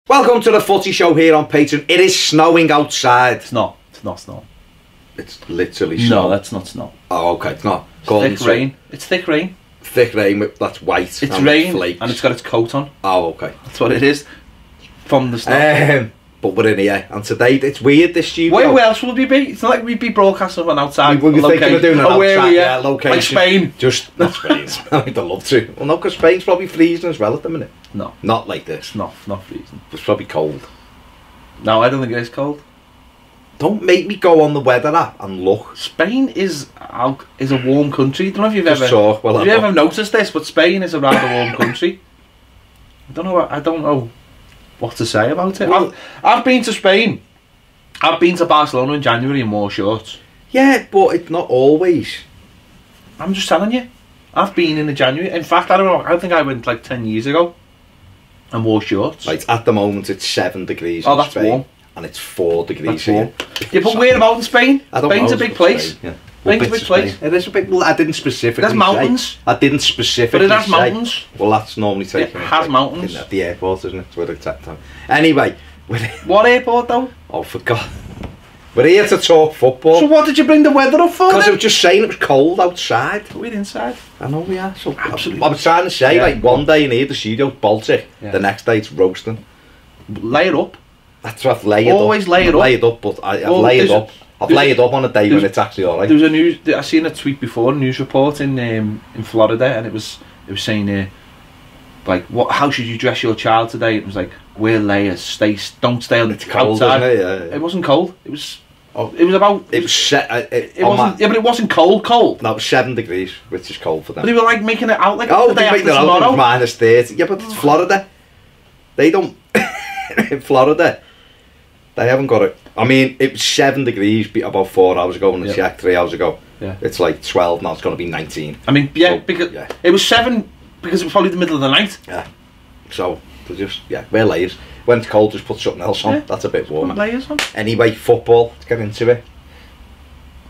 Welcome to the Footy Show here on Patreon. It is snowing outside. It's not snow. It's literally snow. No, that's not snow. Oh, okay, it's not. It's thick rain. It's thick rain. Thick rain, that's white. It's rain, flakes. and it's got its coat on. Oh, okay. That's what it is. From the snow. But we're in here, and today, it's weird, this studio. Where else would we be? It's not like we'd be broadcasting from outside. We were thinking of doing an outside, yeah, location. Like Spain. Just, not Spain. I'd love to. Well, no, because Spain's probably freezing as well at the minute. No. Not like this. No, not freezing. It's probably cold. No, I don't think it is cold. Don't make me go on the weather app and look. Spain is a warm country. I don't know if you've ever noticed this, but Spain is a rather warm country. I don't know what to say about it. Well, I've been to Spain. I've been to Barcelona in January in more shorts. Yeah, but it's not always. I'm just telling you. I've been in the January. In fact, I don't know. I think I went like 10 years ago and wore shorts. Right, at the moment it's 7 degrees in Spain. Warm. And it's 4 degrees here. Yeah, but where about in Spain? I don't Spain's know. a big place. Spain, yeah. Spain's a big place. It is a big. Well, I didn't specifically. There's mountains. Say. I didn't specifically. But it has mountains. Well, that's normally taken. It has mountains. At the airport, isn't it? It's where they take time. Anyway, what airport though? Oh, for God. We're here to talk football. So what did you bring the weather up for? Because I was just saying it was cold outside. We're inside. I know we are. So absolutely. I was trying to say, like, one day in here the studio's Baltic, the next day it's roasting. Lay it up. That's what I've layered Always up. lay it up. Layered up, but I've layered up. I've layered up on a day when it's actually alright. There was I seen a tweet before, a news report in Florida, and it was saying like, how should you dress your child today? It was like, wear layers, don't stay on the cold, outside. Isn't it? Yeah. It wasn't cold. It was. Oh, it was about. It was. It wasn't. Yeah, but it wasn't cold. No, it was 7 degrees, which is cold for them. But they were like making it out like the day they after make it tomorrow. Out minus 30. Yeah, but it's Florida. They don't. In Florida, they haven't got it. I mean, it was 7 degrees about 4 hours ago when I checked 3 hours ago. Yeah. It's like 12 now. It's going to be 19. I mean, yeah, so, because it was 7 because it was probably the middle of the night. Yeah. So just wear layers. When it's cold, just put something else on. Yeah. That's a bit warmer. Put layers on. Anyway, football. Let's get into it.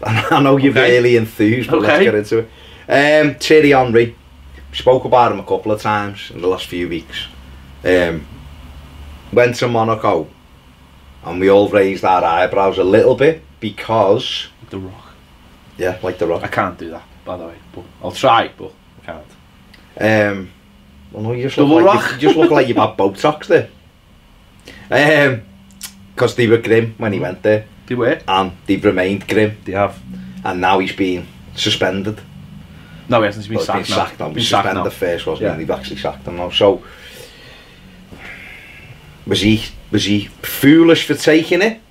I know you're really enthused, but let's get into it. Thierry Henry. Spoke about him a couple of times in the last few weeks. Went to Monaco, and we all raised our eyebrows a little bit because The Rock. Yeah, like The Rock. I can't do that, by the way. But I'll try, but I can't. Well, no, you just look like you've had Botox there. Because they were grim when he went there. They were. And they've remained grim. They have. And now he's been suspended. No, he hasn't. He's been sacked now. He was suspended first, wasn't he? They've actually sacked him now. So, was he foolish for taking it?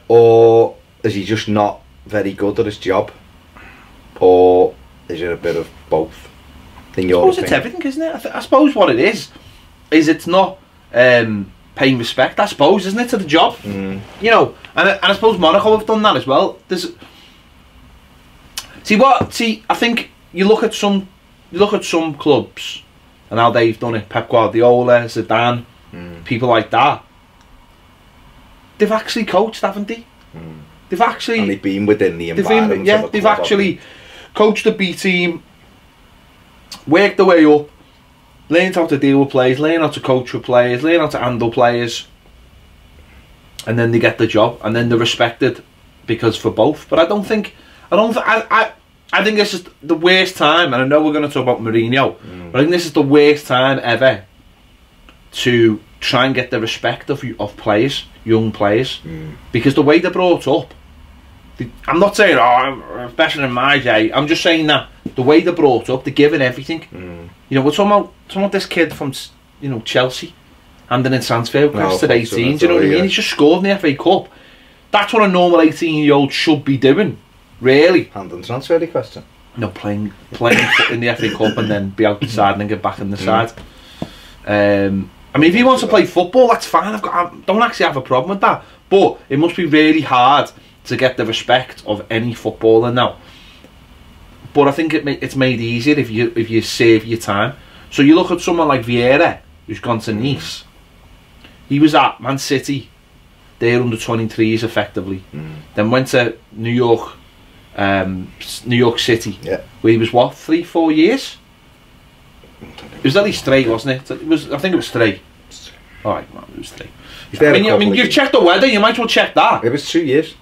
Or is he just not very good at his job? Or is it a bit of both? In your opinion? It's everything, isn't it? I suppose what it is it's not paying respect, I suppose, isn't it, to the job? You know, and I suppose Monaco have done that as well. I think you look at some clubs and how they've done it. Pep Guardiola, Zidane, people like that. They've actually coached, haven't they? They've actually. And they've been within the environment. They've actually coached the B team, worked their way up, learned how to deal with players, learned how to coach with players, learned how to handle players, and then they get the job, and then they're respected because for both. But I think this is the worst time, and I know we're going to talk about Mourinho, but I think this is the worst time ever to try and get the respect of players, young players, because the way they're brought up. I'm not saying, especially in my day. I'm just saying that the way they're brought up, they're given everything. You know, we're talking about this kid from, Chelsea, handing in transfer requests at 18. Do you know what I mean? He's just scored in the FA Cup. That's what a normal 18-year-old should be doing, really. Handing transfer requests. No, playing in the FA Cup and then be out the side and then get back in the side. I mean, if he wants to play football, that's fine. I don't actually have a problem with that. But it must be really hard to get the respect of any footballer now. But I think it's made easier if you save your time. So you look at someone like Vieira, who's gone to Nice. He was at Man City, they're under 23s effectively. Then went to New York City, where he was what, 3-4 years? It was at least 3, wasn't it? I think it was 3. Alright, man, it was 3. He's there I mean you've checked the weather, you might as well check that. It was 2 years.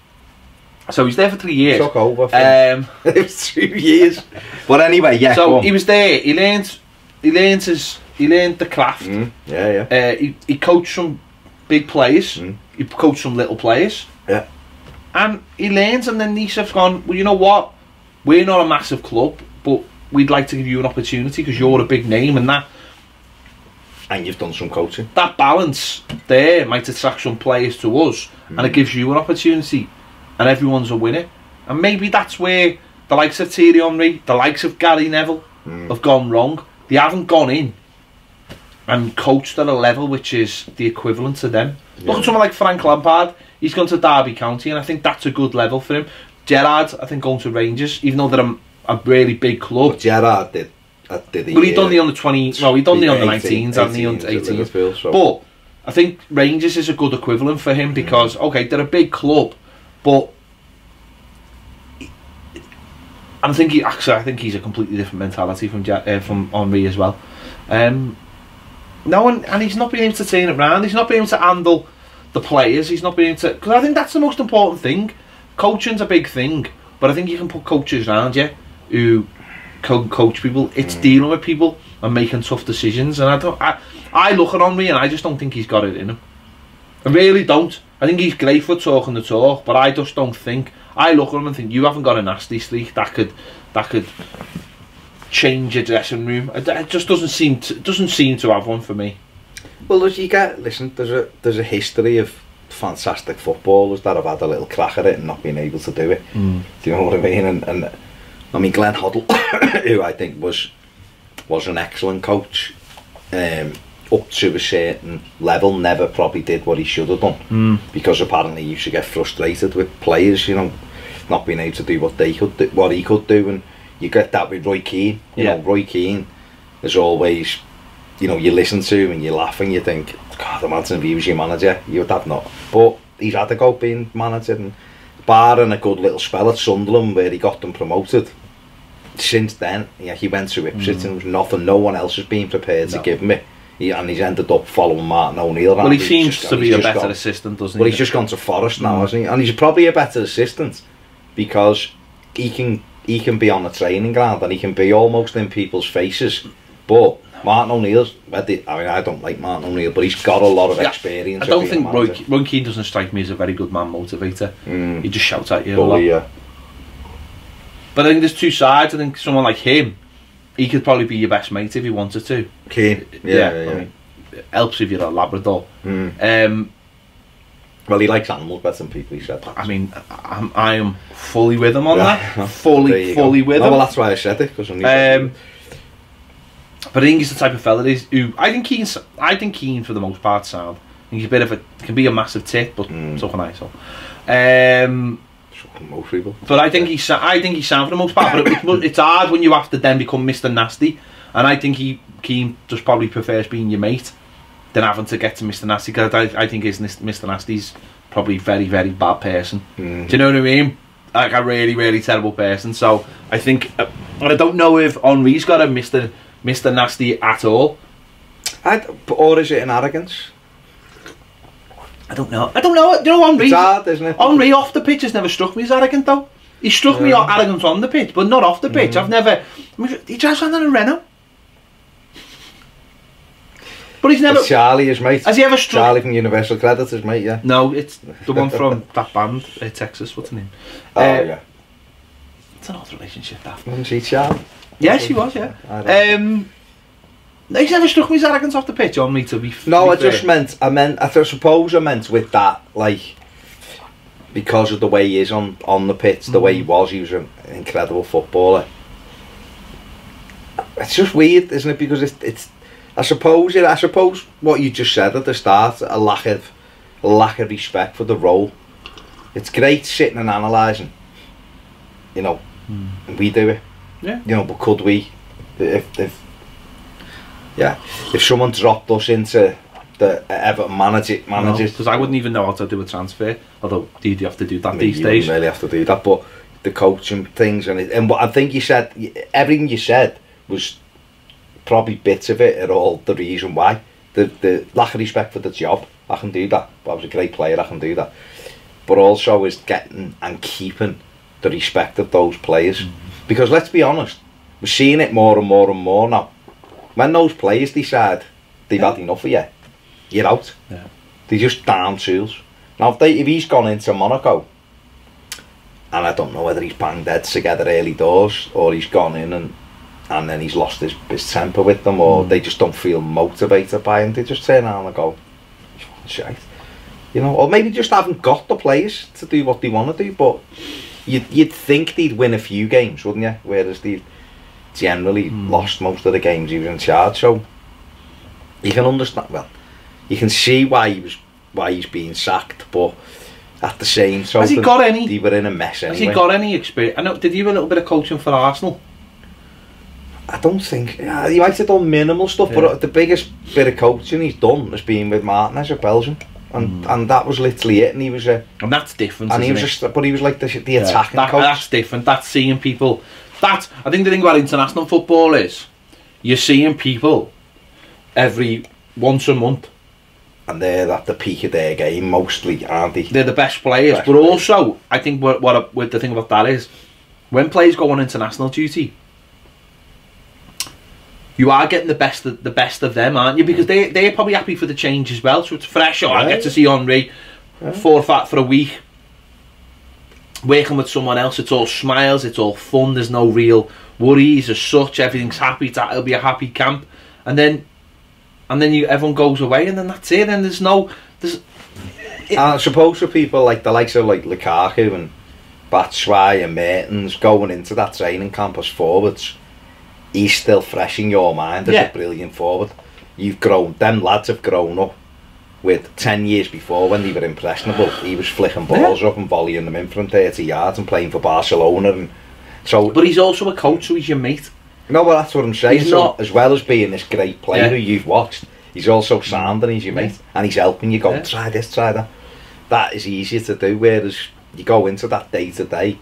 So he's there for 3 years. Took over. It was 2 years. But anyway, yeah. So he was there. He learned the craft. Yeah. He coached some big players. He coached some little players. Yeah. And he learns, and then Nisef's gone, well, you know what? We're not a massive club, but we'd like to give you an opportunity because you're a big name, and that. And you've done some coaching. That balance there might attract some players to us, and it gives you an opportunity, and everyone's a winner. And maybe that's where the likes of Thierry Henry, the likes of Gary Neville have gone wrong. They haven't gone in and coached at a level which is the equivalent to them. Look at someone like Frank Lampard. He's gone to Derby County, and I think that's a good level for him. Gerrard, I think, going to Rangers, even though they're a really big club. But Gerrard did Well, he done the under 20. No, he done the under 19s and the under 18s. So. But I think Rangers is a good equivalent for him because okay, they're a big club, but I think he's a completely different mentality from Henry as well. No one, and he's not being able to turn it around. He's not being able to handle the players. He's not being able to, because I think that's the most important thing. Coaching's a big thing, but I think you can put coaches around you who coach people. It's dealing with people and making tough decisions. And I look at Henry and I just don't think he's got it in him. I really don't. I think he's great for talking the talk, but I just don't think. I look at him and think you haven't got a nasty streak that could change your dressing room. It just doesn't seem to have one for me. Well, listen, there's a history of fantastic footballers that have had a little crack at it and not been able to do it. Do you know what I mean? And I mean, Glenn Hoddle, who I think was an excellent coach, up to a certain level, never probably did what he should have done, because apparently he used to get frustrated with players, you know, not being able to do what he could do, and you get that with Roy Keane. You know, Roy Keane is always, you know, you listen to him and you laugh and you think, God, imagine if he was your manager, you would have not. But he's had to go being manager, and barring a good little spell at Sunderland where he got them promoted, since then, yeah, he went to Ipswich and there was nothing, no one else has been prepared to give him it. And he's ended up following Martin O'Neill. Well, he seems to be a better assistant, doesn't he? Well, he's just gone to Forest now, hasn't he? And he's probably a better assistant because he can be on the training ground and he can be almost in people's faces. But Martin O'Neill's, I mean, I don't like Martin O'Neill, but he's got a lot of experience. I don't think Roy Keane doesn't strike me as a very good man motivator. He just shouts at you a lot. Yeah. But I think there's two sides. I think someone like him, he could probably be your best mate if he wanted to. Keane, yeah. I mean, it helps if you're a Labrador. Well, he likes animals better than people, he said. I mean, I am fully with him on that. Fully with him. Well, that's why I said it, because but I think he's the type of fella who I think Keane for the most part sound. I think he's can be a massive tit, but so can I. So, most people. But I think he's sound for the most part. But it's hard when you have to then become Mr. Nasty, and I think Keane just probably prefers being your mate than having to get to Mr. Nasty, because I think Mr. Nasty's probably a very, very bad person. Do you know what I mean? Like a really, really terrible person. So I think, and I don't know if Henry's got a Mr. Nasty at all. Or is it an arrogance? I don't know. You know, Henry. It's hard, isn't it? Henry off the pitch has never struck me as arrogant, though. He struck me arrogant on the pitch, but not off the pitch. I've never. I mean, he drives around in a Renault. But he's never. It's Charlie, his mate. Has he ever struck? Charlie from Universal Creditors, mate. Yeah. No, it's the one from that band, Texas. What's her name? Oh yeah. It's an odd relationship, that. Wasn't she Charlie? Yeah, she was. Yeah. He's never struck me as arrogance off the pitch on me, to be No, I just meant, I suppose I meant with that, like, because of the way he is on the pitch, the way he was an incredible footballer. It's just weird, isn't it? Because it's I suppose what you just said at the start, a lack of respect for the role. It's great sitting and analysing, you know, and we do it. Yeah. You know, but could we, if someone dropped us into the Everton managers, because I wouldn't even know how to do a transfer. Although you have to do that these days. You wouldn't really have to do that, but the coaching things and what I think you said, everything you said was probably bits of it are all the reason why. the lack of respect for the job. I can do that. I was a great player, I can do that. But also is getting and keeping the respect of those players. Because let's be honest, we're seeing it more and more and more now. When those players decide they've had enough of you, you're out. Yeah. They're just down tools. Now if he's gone into Monaco, and I don't know whether he's banged heads together early doors, or he's gone in and then he's lost his temper with them, or they just don't feel motivated by him, they just turn around and go, shite. You know, or maybe just haven't got the players to do what they want to do, but you'd think they'd win a few games, wouldn't you? Whereas they've generally lost most of the games he was in charge, so you can understand, well, you can see why he's being sacked, but at the same time, has he got any? They were in a mess anyway. Has he got any experience? I know. Did he have a little bit of coaching for Arsenal? I don't think. He might have done minimal stuff, but the biggest bit of coaching he's done has been with Martinez at Belgium, and that was literally it. And he was and that's different. And he was but he was like the attacking coach. That's different. That's seeing people. I think the thing about international football is you're seeing people every once a month. And they're at the peak of their game mostly, aren't they? They're the best players, but also I think what the thing about that is, when players go on international duty, you are getting the best of them, aren't you? Because they're probably happy for the change as well. So it's fresh. I get to see Henry 4 or 5 for a week, working with someone else. It's all smiles, it's all fun. There's no real worries as such. Everything's happy. It'll be a happy camp, and then everyone goes away, and then that's it. And I suppose for people like the likes of like Lukaku and Batshuayi and Mertens going into that training camp as forwards, he's still fresh in your mind as a brilliant forward. Them lads have grown up with 10 years before, when they were impressionable, he was flicking balls up and volleying them in from 30 yards and playing for Barcelona. And so, but he's also a coach, so he's your mate. No, but that's what I'm saying. So, as well as being this great player who you've watched, he's also sound and he's your mate, and he's helping you go, try this, try that. That is easier to do, whereas you go into that day to day.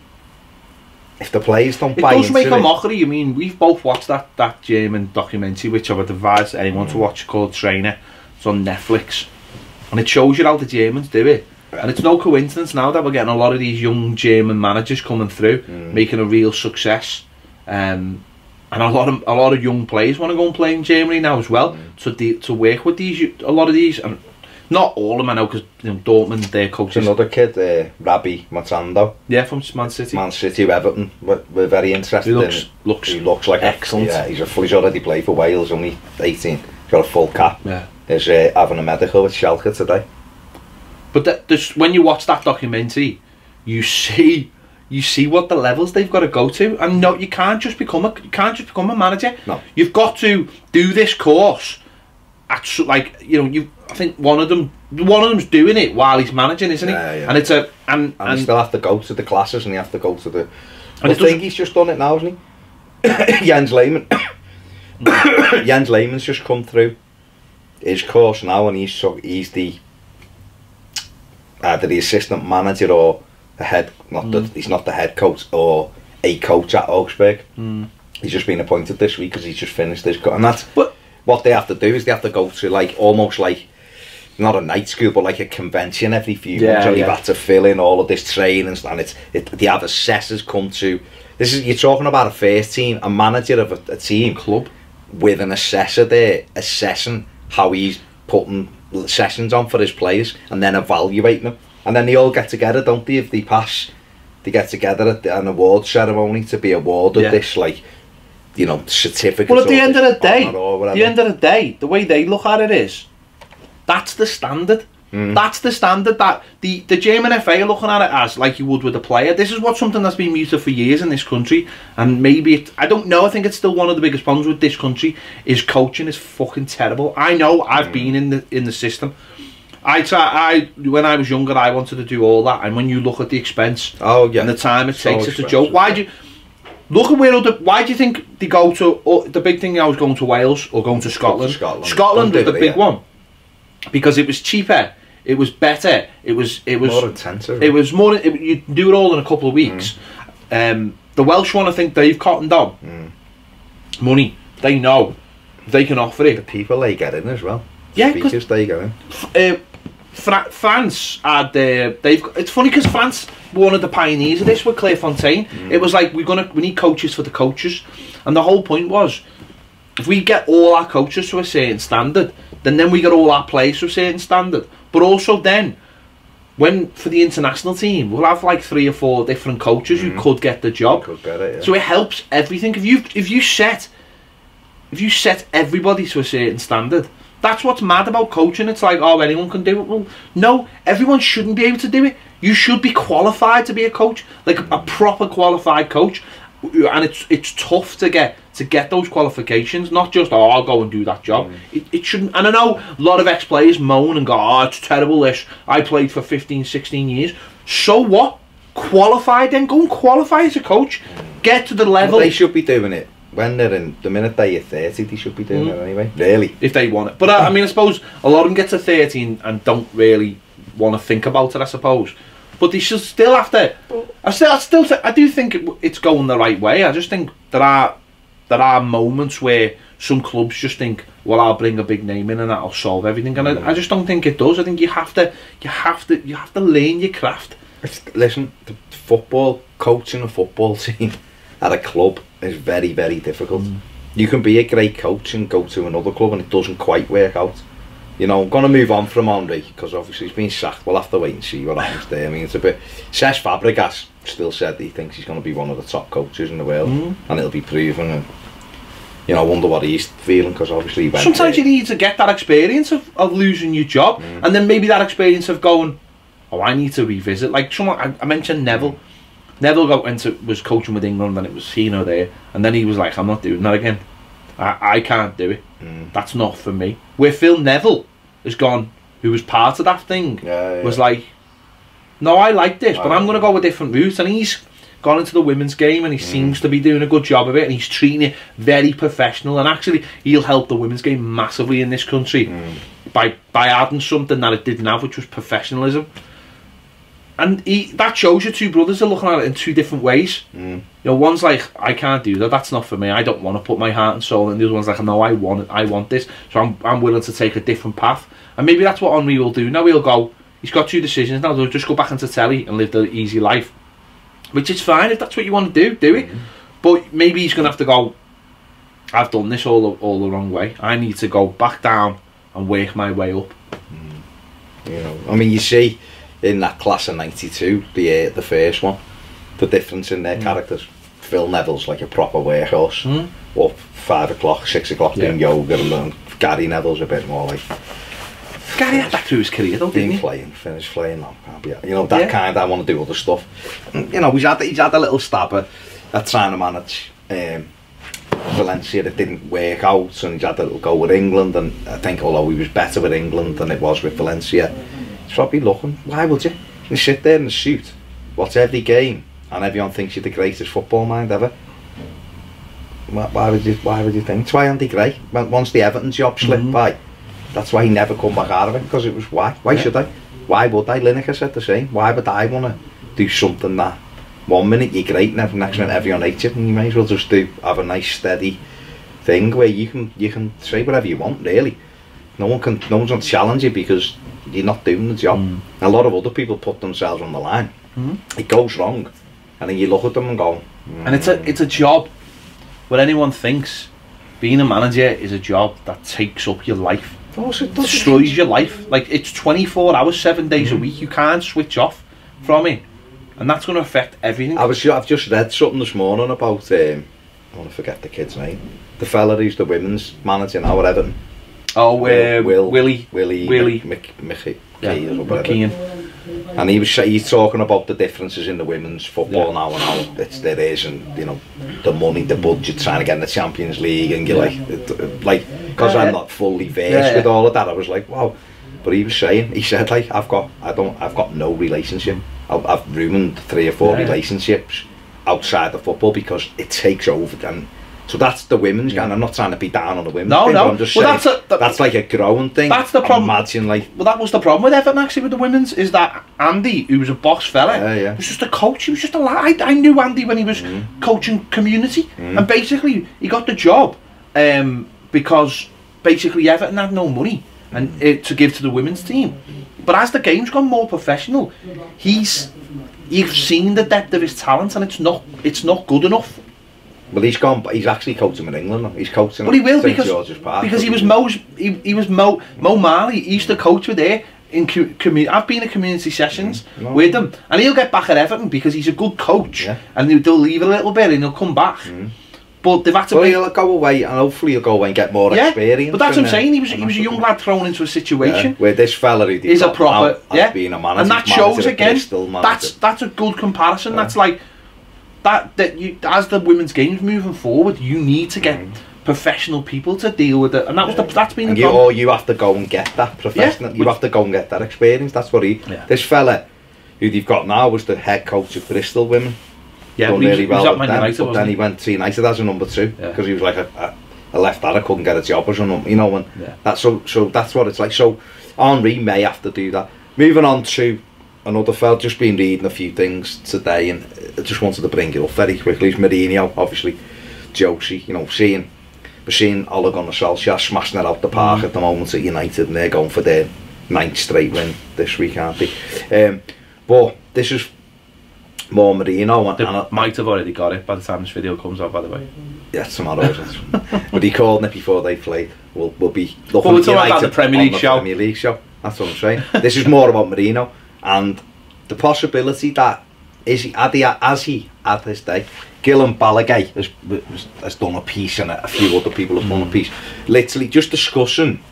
If the players don't buy into it... It does make a mockery. I mean, we've both watched that German documentary, which I would advise anyone to watch, called Trainer. It's on Netflix. And it shows you how the Germans do it. And it's no coincidence now that we're getting a lot of these young German managers coming through, making a real success. And a lot of young players want to go and play in Germany now as well. To work with a lot of these, and not all of them I know, because Dortmund, their coaches. Another kid, Rabbi Matando. Yeah, from Man City. Man City, Everton. We're very interested in. He looks like excellent. He's already played for Wales, only 18. He's got a full cap. Yeah. He's having a medical with Schalke today. But when you watch that documentary, you see what the levels they've got to go to, and no, you can't just become a manager. No, you've got to do this course. I think one of them's doing it while he's managing, isn't he? Yeah. And it's and you still have to go to the classes, and you have to go to the. I think he's just done it now, hasn't he? Jens Lehmann. Jens Lehmann's just come through his course now, and he's the either the assistant manager or the head. He's not the head coach or a coach at Augsburg. He's just been appointed this week because he's just finished his course, and that's. But what they have to do is they have to go to almost like not a night school, but like a convention every few months, and you've had to fill in all of this training, and they have assessors come to. You're talking about a first team, a manager of a team club with an assessor there assessing how he's putting sessions on for his players and then evaluating them, and then they all get together, don't they? If they pass, they get together at an award ceremony to be awarded this certificate. Well, at the end of the day, the way they look at it is, that's the standard. That's the standard that the German FA are looking at it as, like you would with a player. This is something that's been muted for years in this country, and maybe I don't know. I think it's still one of the biggest problems with this country is coaching is fucking terrible. I know. I've been in the system. When I was younger, I wanted to do all that, and when you look at the expense, and the time it takes, it's a joke. Why do you think they go to the big thing? I was going to Wales or going to Scotland. Scotland was the big one because it was cheaper, it was better, it was more intensive. It was more. You do it all in a couple of weeks. The Welsh one, I think they've cottoned on money. They know they can offer it. The people they get in as well. Yeah, speakers. There you go. France had it's funny because France were one of the pioneers of this with Clairefontaine. It was like we need coaches for the coaches, and the whole point was if we get all our coaches to a certain standard, then we get all our players to a certain standard. But also then, when for the international team, we'll have like 3 or 4 different coaches who could get the job. Could get it, yeah. So it helps everything. If you set everybody to a certain standard. That's what's mad about coaching. It's like, oh, anyone can do it. Well, no, everyone shouldn't be able to do it. You should be qualified to be a coach, like a proper qualified coach. And it's tough to get those qualifications. Not just, oh, I'll go and do that job. It shouldn't. And I know a lot of ex-players moan and go, oh, it's terrible this. I played for 15, 16 years. So what? Qualify then. Go and qualify as a coach. Get to the level. Well, they should be doing it. When they're in, the minute they're 30, they should be doing it anyway. Really, if they want it. But I mean, I suppose a lot of them get to 13 and don't really want to think about it. I suppose, but they should still have to. I do think it's going the right way. I just think there are moments where some clubs just think, well, I'll bring a big name in and that'll solve everything. And I just don't think it does. I think you have to learn your craft. Listen, the football coaching a football team at a club is very, very difficult. You can be a great coach and go to another club and it doesn't quite work out. You know, I'm going to move on from Henry because obviously he's been sacked. We'll have to wait and see what happens there. I mean, it's a bit... Cesc Fabregas still said he thinks he's going to be one of the top coaches in the world and it'll be proven. And, you know, I wonder what he's feeling because obviously he went sometimes there. You need to get that experience of losing your job and then maybe that experience of going, oh, I need to revisit. Like someone, I mentioned Neville. Neville was coaching with England and it was Hino there, and then he was like, I'm not doing that again. I can't do it. That's not for me. Where Phil Neville has gone, who was part of that thing, was like, no, I like this, but I'm going to go a different route. And he's gone into the women's game and he seems to be doing a good job of it, and he's treating it very professional, and actually he'll help the women's game massively in this country by adding something that it didn't have, which was professionalism. And that shows you two brothers are looking at it in 2 different ways. You know, one's like, I can't do that. That's not for me. I don't want to put my heart and soul. And the other one's like, no, I want it. I want this. So I'm willing to take a different path. And maybe that's what Henry will do. Now he'll go. He's got 2 decisions now. He'll just go back into telly and live the easy life, which is fine. If that's what you want to do it. But maybe he's going to have to go, I've done this all the wrong way. I need to go back down and work my way up. You know, I mean, you see in that class of 92, the first one, the difference in their characters. Phil Neville's like a proper workhorse, up 5 o'clock, 6 o'clock doing yoga, and Gary Neville's a bit more like... Gary had that through his career though, didn't he? Finish playing, no, can't be, you know, that kind, I want to do other stuff. And, you know, he's had a little stab at trying to manage Valencia. That didn't work out, and he's had a little go with England, and I think although he was better with England than it was with Valencia, he's probably looking, why would you? You sit there in the suit, watch every game, and everyone thinks you're the greatest football mind ever. Why would you think? It's why Andy Gray, once the Everton job slipped by, that's why he never come back out of it, because it was why should I? Why would I? Lineker said the same. Why would I want to do something that 1 minute you're great and next minute everyone hates it, and you may as well just have a nice steady thing where you can say whatever you want, really. No one's going to challenge you because you're not doing the job. A lot of other people put themselves on the line. It goes wrong, and then you look at them and go. And it's a job where anyone thinks being a manager is a job that takes up your life. It destroys your life. Like, it's 24 hours, 7 days a week. You can't switch off from it, and that's going to affect everything. I've just read something this morning about I want to forget the kid's name. The fella who's the women's manager now at Everton. Oh, Willie McKean. And he's talking about the differences in the women's football now and how there is, and you know, the money, the budget, trying to get in the Champions League, and you're like because I'm not fully versed with all of that, I was like, wow. But he said like, I've got no relationship. I've ruined 3 or 4 relationships outside of football because it takes over. And so that's the women's game. I'm not trying to be down on the women's thing, but I'm just saying that's like a growing thing. That's the problem. Imagine that was the problem with Everton actually with the women's, is that Andy, who was a boss fella, was just a coach. He was just a lad. I knew Andy when he was coaching Community, and basically he got the job because basically Everton had no money, and to give to the women's team. But as the game's gone more professional, you've seen the depth of his talent, and it's not good enough. Well, he's actually coaching in England now. He's coaching but he will, St. George's Park. Because he was Mo Marley. He used to coach with there in I've been at community sessions with him, and he'll get back at Everton because he's a good coach, and they'll leave a little bit and he'll come back. But they've had to. Well, he'll go away, and hopefully he'll go away and get more experience. But that's what I'm saying. He was a young lad thrown into a situation where this fella is a proper being a manager, and that shows again. That's a good comparison. That's like that you, as the women's game's moving forward, you need to get professional people to deal with it, and that's been the problem. Or you have to go and get that professional. You have to go and get that experience. That's what this fella who they've got now was the head coach of Bristol women. Yeah, done really well with them, United, but then he went to United as a number 2 because he was like a left back, couldn't get a job or something, you know. And that's so that's what it's like. So Henri may have to do that. Moving on to another fella, just been reading a few things today, and I just wanted to bring it up very quickly. It's Mourinho, obviously, Josie, you know, we're seeing Ole Gunnar Solskjaer smashing it out the park at the moment at United, and they're going for their 9th straight win this week, aren't they? But this is more Mourinho. They might have already got it by the time this video comes out, by the way. Yeah, tomorrow. But he called it before they played. We'll be looking at United the Premier League show. That's what I'm saying. This is more about Mourinho and the possibility that as he at this day, Gillan Ballaghay has done a piece, and a few other people have done a piece, literally just discussing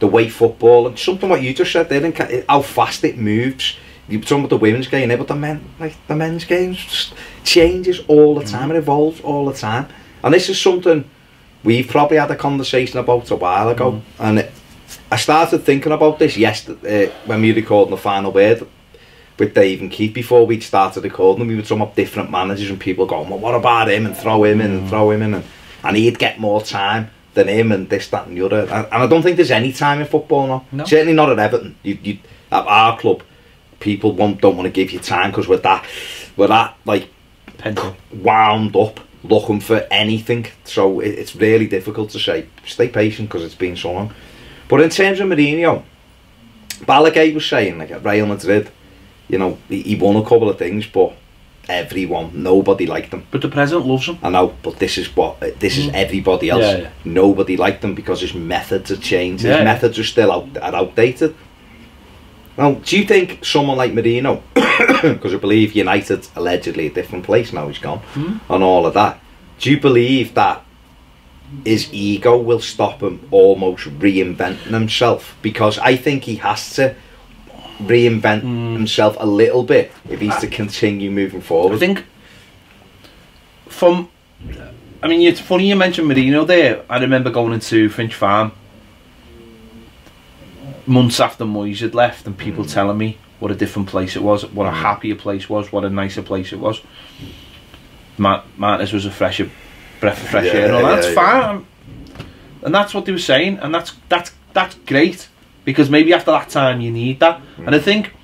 the way football, and something what you just said there, how fast it moves. You're talking about the women's game, but the men's game just changes all the time. It evolves all the time, and this is something we've probably had a conversation about a while ago. And I started thinking about this yesterday when we recorded the final word with Dave and Keith. Before we started recording, we were talking about different managers, and people going, "Well, what about him?" and throw him in and throw him in, and he'd get more time than him, and this, that, and the other. And I don't think there's any time in football now. No. Certainly not at Everton. You at our club, people don't want to give you time because we're that like wound up looking for anything. So it's really difficult to say. Stay patient because it's been so long. But in terms of Mourinho, Ballaghay was saying, like, at Real Madrid, you know, he won a couple of things, but nobody liked him. But the president loves him. I know, but this is everybody else. Nobody liked him because his methods have changed. His methods are still outdated. Now, do you think someone like Mourinho, because I believe United's allegedly a different place now, he's gone, and all of that, do you believe that his ego will stop him almost reinventing himself? Because I think he has to reinvent himself a little bit if he's to continue moving forward. I think it's funny you mentioned Mourinho there. I remember going into Finch Farm months after Moyes had left, and people telling me what a different place it was, what a happier place was, what a nicer place it was. Martinez was a breath of fresh air, and all that's fine, and that's what they were saying, and that's great, because maybe after that time you need that. And I think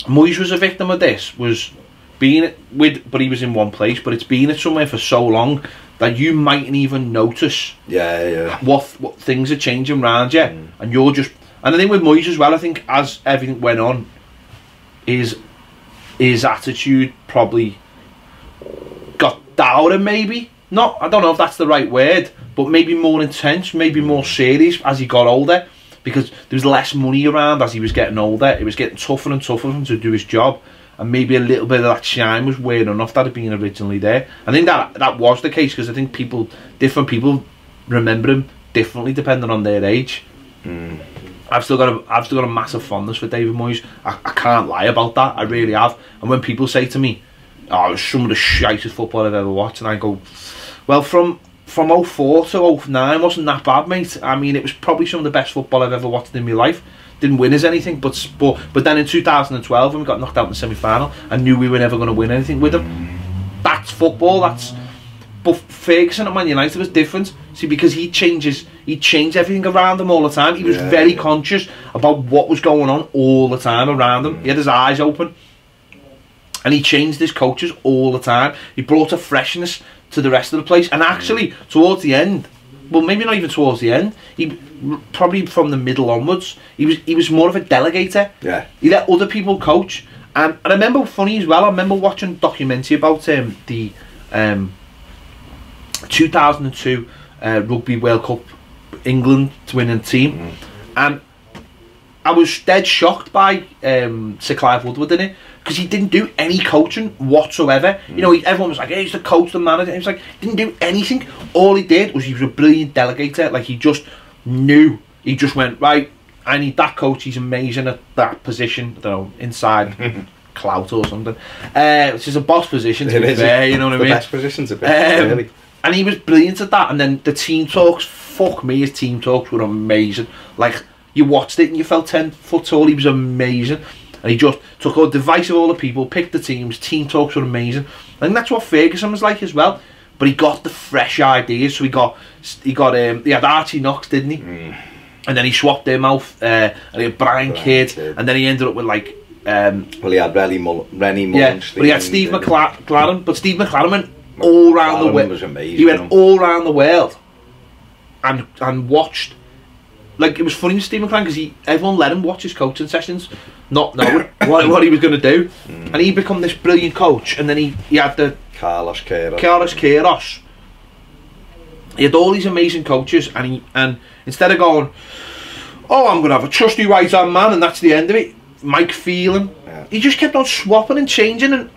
Moyes was a victim of this, was being but he was in one place, but it's been at somewhere for so long that you mightn't even notice what things are changing around you, and you're just. And I think with Moyes as well, I think as everything went on, his attitude probably got downer, maybe. Not, I don't know if that's the right word, but maybe more intense, maybe more serious as he got older, because there was less money around as he was getting older. It was getting tougher and tougher for him to do his job, and maybe a little bit of that shine was wearing off that had been originally there. I think that was the case, because I think different people remember him differently depending on their age. I've still got a massive fondness for David Moyes. I can't lie about that. I really have. And when people say to me, "Oh, it was some of the shitest football I've ever watched," and I go, "Well, from 04 to 09 wasn't that bad, mate. I mean, it was probably some of the best football I've ever watched in my life. Didn't win us anything, but then in 2012 when we got knocked out in the semi-final, I knew we were never going to win anything with him. That's football. But Ferguson at Man United was different. See, because he changed everything around him all the time. He was very conscious about what was going on all the time around him. He had his eyes open, and he changed his coaches all the time. He brought a freshness to the rest of the place, and actually towards the end well, maybe not even towards the end. He probably from the middle onwards. He was more of a delegator. Yeah. He let other people coach. And I remember, funny as well, I remember watching a documentary about the 2002 Rugby World Cup England winning team, and I was dead shocked by Sir Clive Woodward in it, because he didn't do any coaching whatsoever. You know, everyone was like, hey, he's the coach, the manager. He was like, didn't do anything. All he did was he was a brilliant delegator. Like, he just knew. He just went, right, I need that coach. He's amazing at that position. I don't know, inside clout or something. Which is a boss position, to be fair, you know what I mean? The best position's a bit, really. And he was brilliant at that. And then the team talks, fuck me, his team talks were amazing. Like, you watched it and you felt 10 foot tall. He was amazing. And he just took a device of all the people, picked the teams, team talks were amazing. I think that's what Ferguson was like as well. But he got the fresh ideas. So he had Archie Knox, didn't he? And then he swapped him out, and he had Brian Kidd, and then he ended up with like... well, he had Rennie Mullen. Yeah, but he had Steve McLaren, but Steve McLaren went all around the world. Was amazing. He went all around the world and watched. Like, it was funny with Steve McLaren because everyone let him watch his coaching sessions, not knowing what he was going to do, and he become this brilliant coach. And then he had the Carlos Queiroz. He had all these amazing coaches, and instead of going, oh, I'm going to have a trusty right hand man, and that's the end of it. Mike Phelan, he just kept on swapping and changing.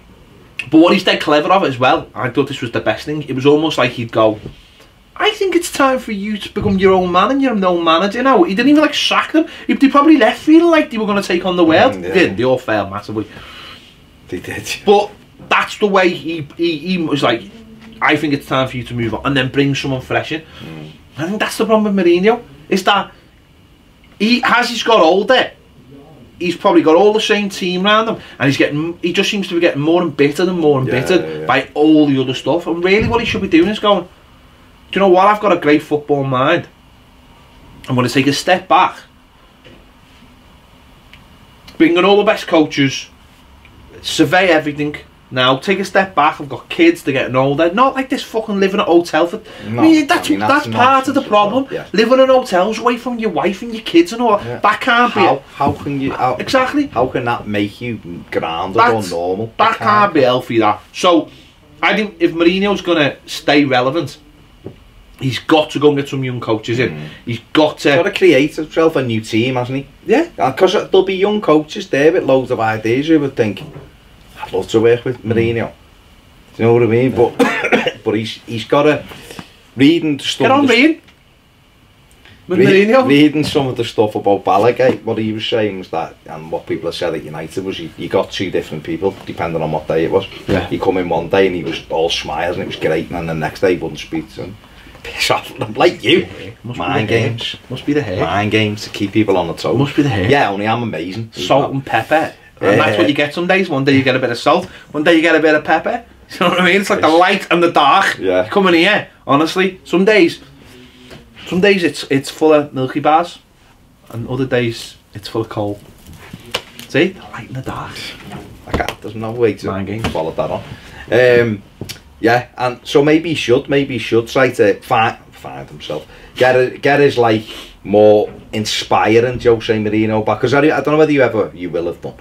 But what he's dead clever of it as well, I thought this was the best thing. It was almost like he'd go, I think it's time for you to become your own man and your own manager now. He didn't even like sack them. They probably left feeling like they were going to take on the world. They all failed massively. They did. But that's the way he was like, I think it's time for you to move on and then bring someone fresh in. I think that's the problem with Mourinho, is that he's got older, he's probably got all the same team around him, and he just seems to be getting more embittered and more embittered by all the other stuff. And really what he should be doing is going, do you know what, I've got a great football mind, I'm going to take a step back, bring in all the best coaches, survey everything. Now take a step back. I've got kids, they're getting older. Not like this fucking living at a hotel for. That's part of the problem. Living in hotels away from your wife and your kids and all. That can't be. How can you? Exactly. How can that make you grounded or normal? That can't be healthy. That. So I think if Mourinho's gonna stay relevant, he's got to go and get some young coaches in. He's got to create himself a new team, hasn't he? Yeah. Because there'll be young coaches there with loads of ideas. You would think, I'd love to work with Mourinho. Do you know what I mean? But he's got to reading stuff. Get on reading. Reading some of the stuff about Balagate, what he was saying was that, and what people have said at United was, you got two different people depending on what day it was. Yeah. He come in one day and he was all smiles and it was great, and then the next day he wouldn't speak to him. Piss off, like you. Mind games. Must be the hair. Mind games to keep people on the toes. Must be the hair. Yeah, only I'm amazing. Salt and pepper. And that's what you get some days. One day you get a bit of salt, one day you get a bit of pepper. You know what I mean? It's like the light and the dark. Yeah. Coming here, honestly. Some days it's full of Milky Bars, and other days it's full of coal. See? The light and the dark. There's no way to follow that on. Yeah, and so maybe he should try to find himself. Get his like more inspiring Jose Mourinho back. Because I don't know whether you will have done.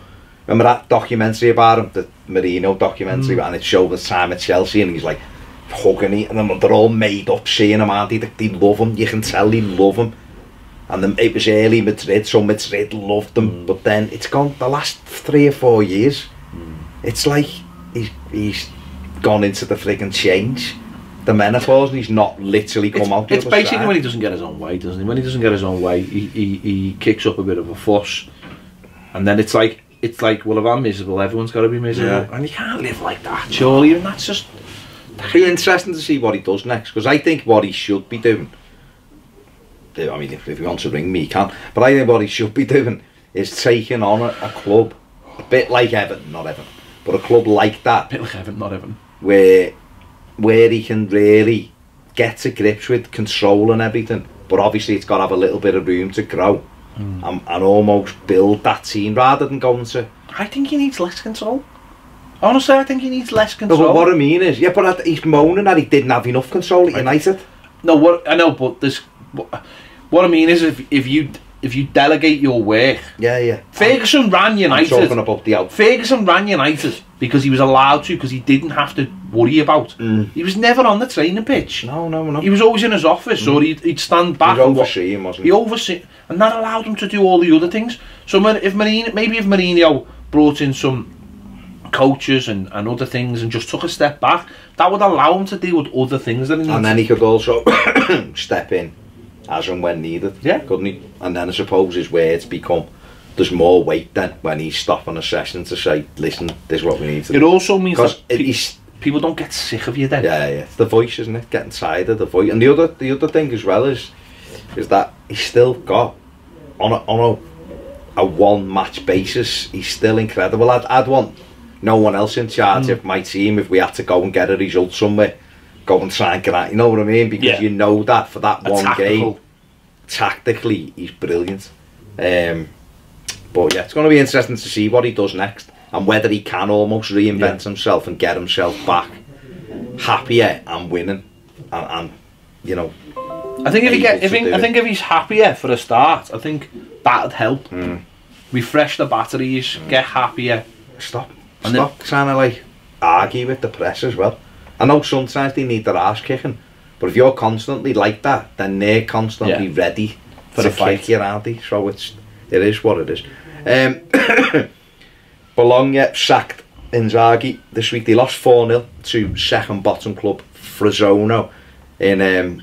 Remember that documentary about him, the Mourinho documentary, and it showed the time at Chelsea, and he's like hugging it, and they're all made up seeing him, aren't they love him, you can tell they love him. And then it was early Madrid, so Madrid loved him, but then it's gone the last 3 or 4 years. It's like he's gone into the friggin' change, the menopause, and he's not literally come out. It's basically when he doesn't get his own way, doesn't he? When he doesn't get his own way, he kicks up a bit of a fuss, and then it's like, well, if I'm miserable, everyone's got to be miserable, and you can't live like that, surely. And that's just. It'll be interesting to see what he does next, because I think what he should be doing, I mean, if he wants to ring me, he can, but I think what he should be doing is taking on a club, a bit like Everton, not Everton, but a club like that, a bit like Everton, not Everton, where he can really get to grips with controlling everything, but obviously it's got to have a little bit of room to grow, and almost build that team rather than going to. I think he needs less control. Honestly, I think he needs less control. No, but what I mean is, but he's moaning that he didn't have enough control at United. No, what I know, but there's what I mean is if you delegate your work. Yeah. Ferguson ran United. I'm talking about the out. Ferguson ran United because he was allowed to, because he didn't have to worry about. He was never on the training pitch. No. He was always in his office, or he'd stand back. He was overseeing, wasn't he? He oversee, and that allowed him to do all the other things. So if Mourinho brought in some coaches and other things and just took a step back, that would allow him to deal with other things that he needs. And then he could also step in as and when needed, couldn't he? And then I suppose his words become, there's more weight then when he's stopping a session to say, listen, this is what we need to do. It also means that people don't get sick of you then. Yeah, it's the voice, isn't it? Getting tired of the voice. And the other thing as well is that he's still got, on a one match basis, he's still incredible. I'd want no one else in charge of my team if we had to go and get a result somewhere. Go and try and get out, you know what I mean? Because you know that for that one game, tactically, he's brilliant. But yeah, it's going to be interesting to see what he does next and whether he can almost reinvent himself and get himself back happier and winning. And you know, I think if he's happier for a start, I think that'd help. Refresh the batteries, get happier. Stop trying to like argue with the press as well. I know sometimes they need their ass kicking, but if you're constantly like that, then they're constantly ready for to kick you, aren't they? So it is what it is. Bologna sacked Inzaghi this week. They lost 4-0 to second bottom club Frosinone in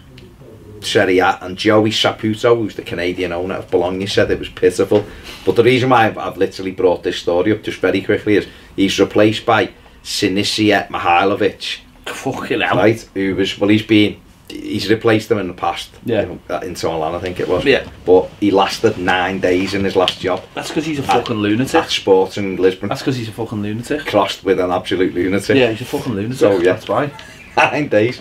Serie A, and Joey Saputo, who's the Canadian owner of Bologna, said it was pitiful. But the reason why I've literally brought this story up just very quickly is he's replaced by Sinisa Mihailovic. Fucking hell. Right, who was, well, he's replaced them in the past. Yeah. In Milan, I think it was. Yeah. But he lasted 9 days in his last job. That's because he's a fucking lunatic. At Sporting Lisbon. That's because he's a fucking lunatic. Crossed with an absolute lunatic. Yeah, he's a fucking lunatic. So yeah, that's fine. 9 days.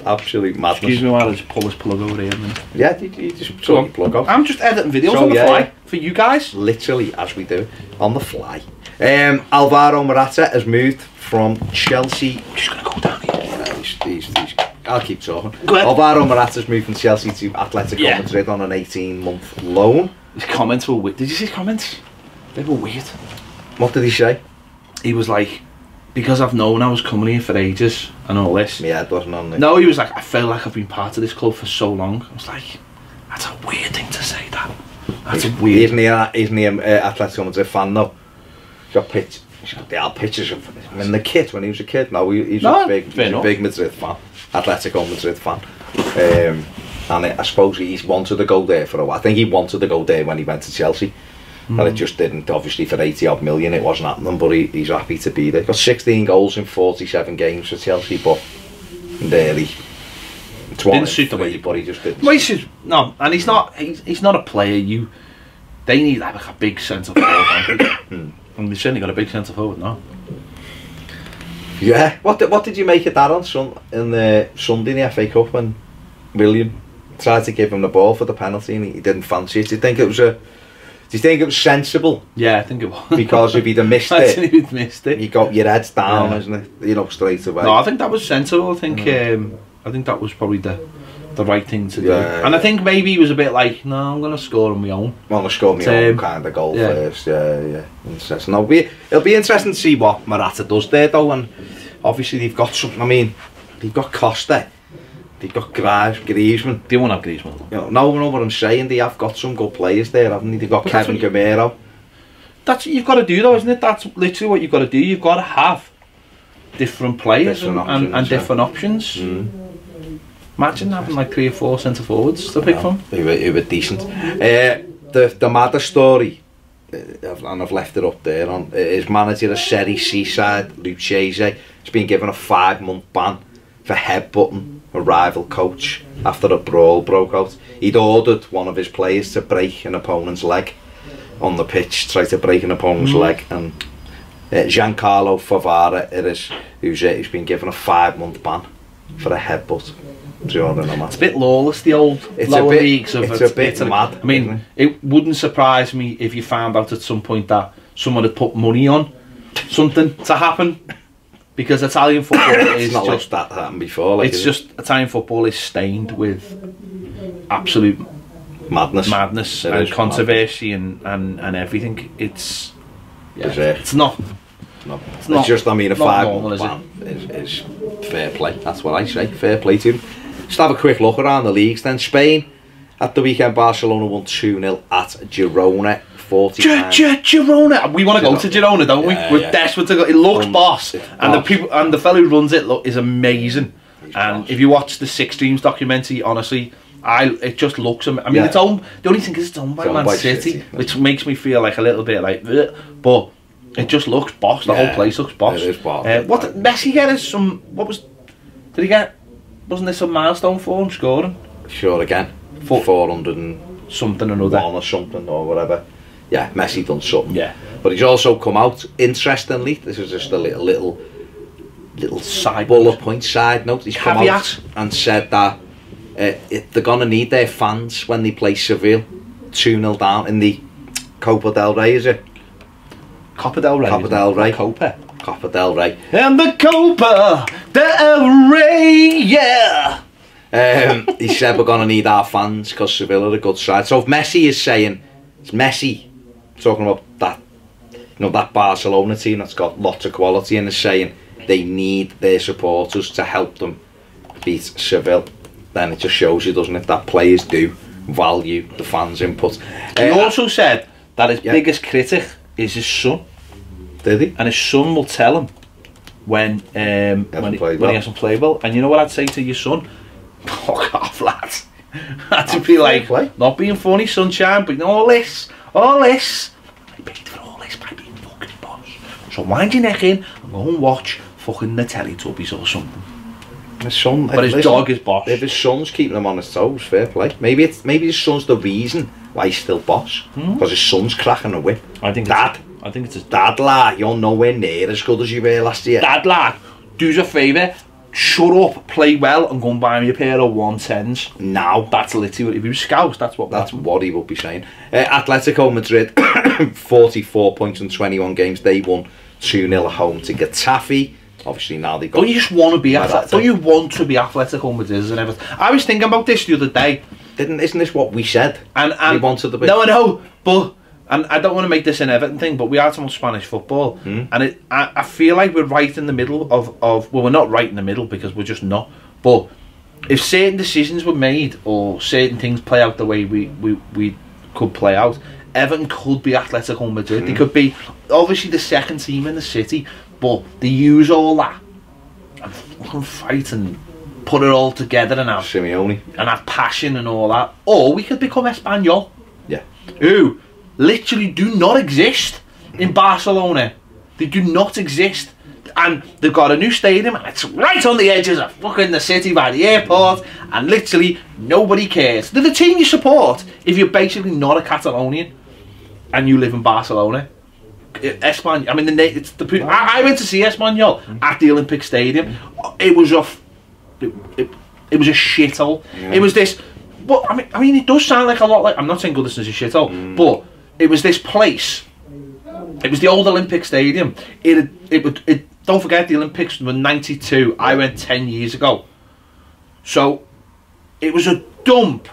Absolute madness. Excuse me while I just pull this plug over here. Yeah, you just pull your plug off. I'm just editing videos on the fly for you guys. Literally, as we do, on the fly. Alvaro Morata has moved from Chelsea. I'm just going to go down here. I'll keep talking. Go ahead. Alvaro Morata's moved from Chelsea to Atletico Madrid on an 18-month loan. His comments were weird. Did you see his comments? They were weird. What did he say? He was like, because I've known I was coming here for ages and all this. Yeah, it wasn't on there. No, he was like, I feel like I've been part of this club for so long. I was like, that's a weird thing to say, that. That's weird. Isn't he an Atletico Madrid fan though? He's got pictures of him in the kit when he was a kid. No, he's a big Madrid fan. Atletico Madrid fan. And I suppose he's wanted to go there for a while. I think he wanted to go there when he went to Chelsea. And it just didn't. Obviously for 80 odd million it wasn't happening, but he's happy to be there. Got 16 goals in 47 games for Chelsea, but really didn't suit the way, but he just didn't. Well, no, and he's not a player. They need like a big centre forward. And they've certainly got a big centre forward now. Yeah. What did you make of that on Sunday in the FA Cup when William tried to give him the ball for the penalty and he didn't fancy it? Do you think it was sensible? Yeah, I think it was. Because if he'd have missed it, you got your heads down, isn't it? You know, straight away. No, I think that was sensible. I think that was probably the right thing to do. And I think maybe he was a bit like, no, I'm going to score on my own. I'm going to score my own kind of goal first. Yeah. Interesting. It'll be interesting to see what Morata does there though. And obviously they've got some. I mean, they've got Costa. They've got Griezmann. They won't have Griezmann. You know what I'm saying. They have got some good players there, haven't they? They've got Kevin Gamero. That's what you've got to do though, isn't it? That's literally what you've got to do. You've got to have different players and different options. Imagine having like 3 or 4 centre forwards to pick from. Who were decent. The madder story, and I've left it up there, on his manager of Serie C side, Lucchese, has been given a 5-month ban for headbutting a rival coach after a brawl broke out. He'd ordered one of his players to break an opponent's leg on the pitch, try to break an opponent's leg, and Giancarlo Favara who's been given a 5-month ban for a headbutt. It's a bit lawless, the old lower leagues of it. It's a bit mad. I mean, it wouldn't surprise me if you found out at some point that someone had put money on something to happen Because Italian football is It's not just... like that happened before. Like, It's just... Italian football is stained with absolute madness. and controversy and everything. It's... Yeah, it's not... It's just, I mean, a 5-month ban is fair play. That's what I say. Fair play to him. Just have a quick look around the leagues then. Spain, at the weekend, Barcelona won 2-0 at Girona. Girona. We want to go to Girona, don't we? We're desperate to go. It looks boss, and the people and the fellow who runs it is amazing. And if you watch the Six Streams documentary, honestly, it just looks. I mean, it's owned. The only thing is it's owned by Man City, which makes me feel like a little bit like, but it just looks boss. The whole place looks boss. It is boss. What did Messi get? Some? What was? Did he get? Wasn't there some milestone for him scoring? Sure, again, 400 and something or another, or something or whatever. Yeah, Messi done something. Yeah, but he's also come out. Interestingly, this is just a little side bullet point side note. He's come out and said that they're gonna need their fans when they play Seville 2-0 down in the Copa del Rey. Is it? Copa del Rey. Copa del Rey. Copa del Rey. And the Copa del Rey, yeah. He said we're gonna need our fans because Seville are a good side. So if Messi is saying, it's Messi talking about that, that Barcelona team that's got lots of quality, and is saying they need their supporters to help them beat Seville, then it just shows you, doesn't it, that players do value the fans' input. He also said that his biggest critic is his son. Did he? And his son will tell him when he hasn't played well. And you know what I'd say to your son? Fuck off, lads. I'd be like, not being funny, sunshine, but all this. I paid for all this by being fucking boss. So wind your neck in and go and watch fucking the Teletubbies or something. His son, but his dog is boss. If his son's keeping him on his toes, fair play. Maybe his son's the reason why he's still boss. Because his son's cracking a whip. I think it's his dad, lad. You're nowhere near as good as you were last year. Dad, lad, do us a favour. Shut up, play well, and go and buy me a pair of 110s. Now. That's literally what, if he was Scouse, that's what he would be saying. Atletico Madrid, 44 points in 21 games. They won 2-0 at home to Toffee. Obviously now they got... Don't you just want to be Atletico? Don't you want to be Atletico Madrid and everything? I was thinking about this the other day. Isn't this what we said? And we wanted to be. No, I know, but... And I don't want to make this an Everton thing, but we are talking about Spanish football, and I feel like we're right in the middle of well, we're not right in the middle because we're just not. But if certain decisions were made or certain things play out the way we could play out, Everton could be Atletico Madrid. They could be obviously the second team in the city, but they use all that and fucking fight and put it all together and have Simeone and have passion and all that. Or we could become Espanyol. Yeah. Who literally do not exist in Barcelona. They do not exist. And they've got a new stadium and it's right on the edges of fucking the city by the airport, and literally nobody cares. They're the team you support if you're basically not a Catalonian and you live in Barcelona. Espanyol, I mean, I went to see Espanyol at the Olympic Stadium. It was a shithole. Yeah. It was this, but I mean, it does sound like a lot like, I'm not saying Goodison is a shithole, but it was this place. It was the old Olympic Stadium. Don't forget the Olympics were 92. I went 10 years ago. So it was a dump.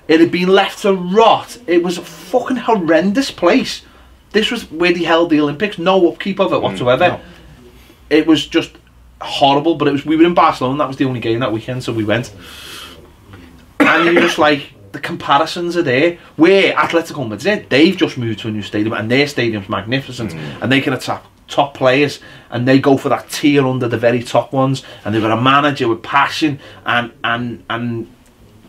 It had been left to rot. It was a fucking horrendous place. This was where they held the Olympics. No upkeep of it whatsoever. No. It was just horrible. But we were in Barcelona. That was the only game that weekend, so we went. And you're just like, the comparisons are there. Where Atletico Madrid, they've just moved to a new stadium and their stadium's magnificent, and they can attract top players, and they go for that tier under the very top ones, and they've got a manager with passion, and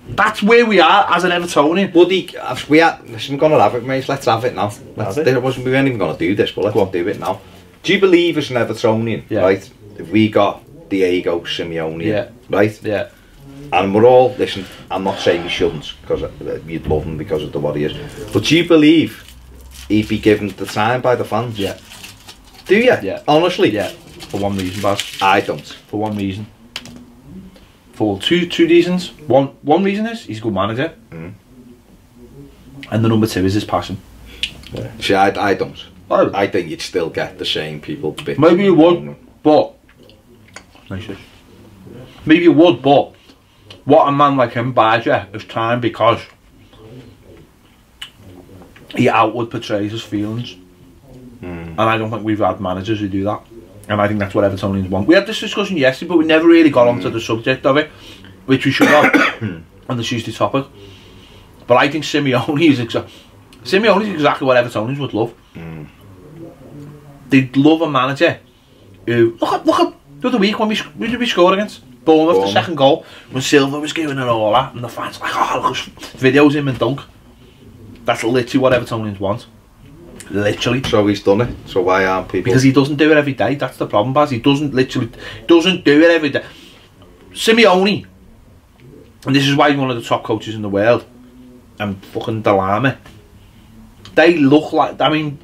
that's where we are as an Evertonian. Buddy, listen, we're going to have it, mate. Let's have it now. We weren't even going to do this, but let's do it now. Do you believe as an Evertonian, right, if we got Diego Simeone, right? Yeah. And we're all, listen, I'm not saying you shouldn't, because you'd love him because of the what he is, but do you believe he'd be given the time by the fans? Yeah. Do you? Yeah. Honestly? Yeah. For one reason, Baz. I don't. For one reason. For two reasons. One reason is he's a good manager. And the number two is his passion. Yeah. See, I don't. I think you'd still get the same people. Maybe you would, but Nice. Maybe you would, but what a man like him buys you is time, because he outward portrays his feelings. And I don't think we've had managers who do that. And I think that's what Evertonians want. We had this discussion yesterday, but we never really got onto the subject of it, which we should have on the Tuesday topic. But I think Simeone is exactly what Evertonians would love. They'd love a manager who... Look at the other week when we did we score against Bournemouth, the second goal, when Silva was giving it all that, and the fans were like, oh, look, videos him and dunk. That's literally what Evertonians want. Literally. So he's done it. So why aren't people? Because he doesn't do it every day. That's the problem, Baz. He doesn't do it every day. Simeone, and this is why he's one of the top coaches in the world, and fucking Delame, they look like, I mean,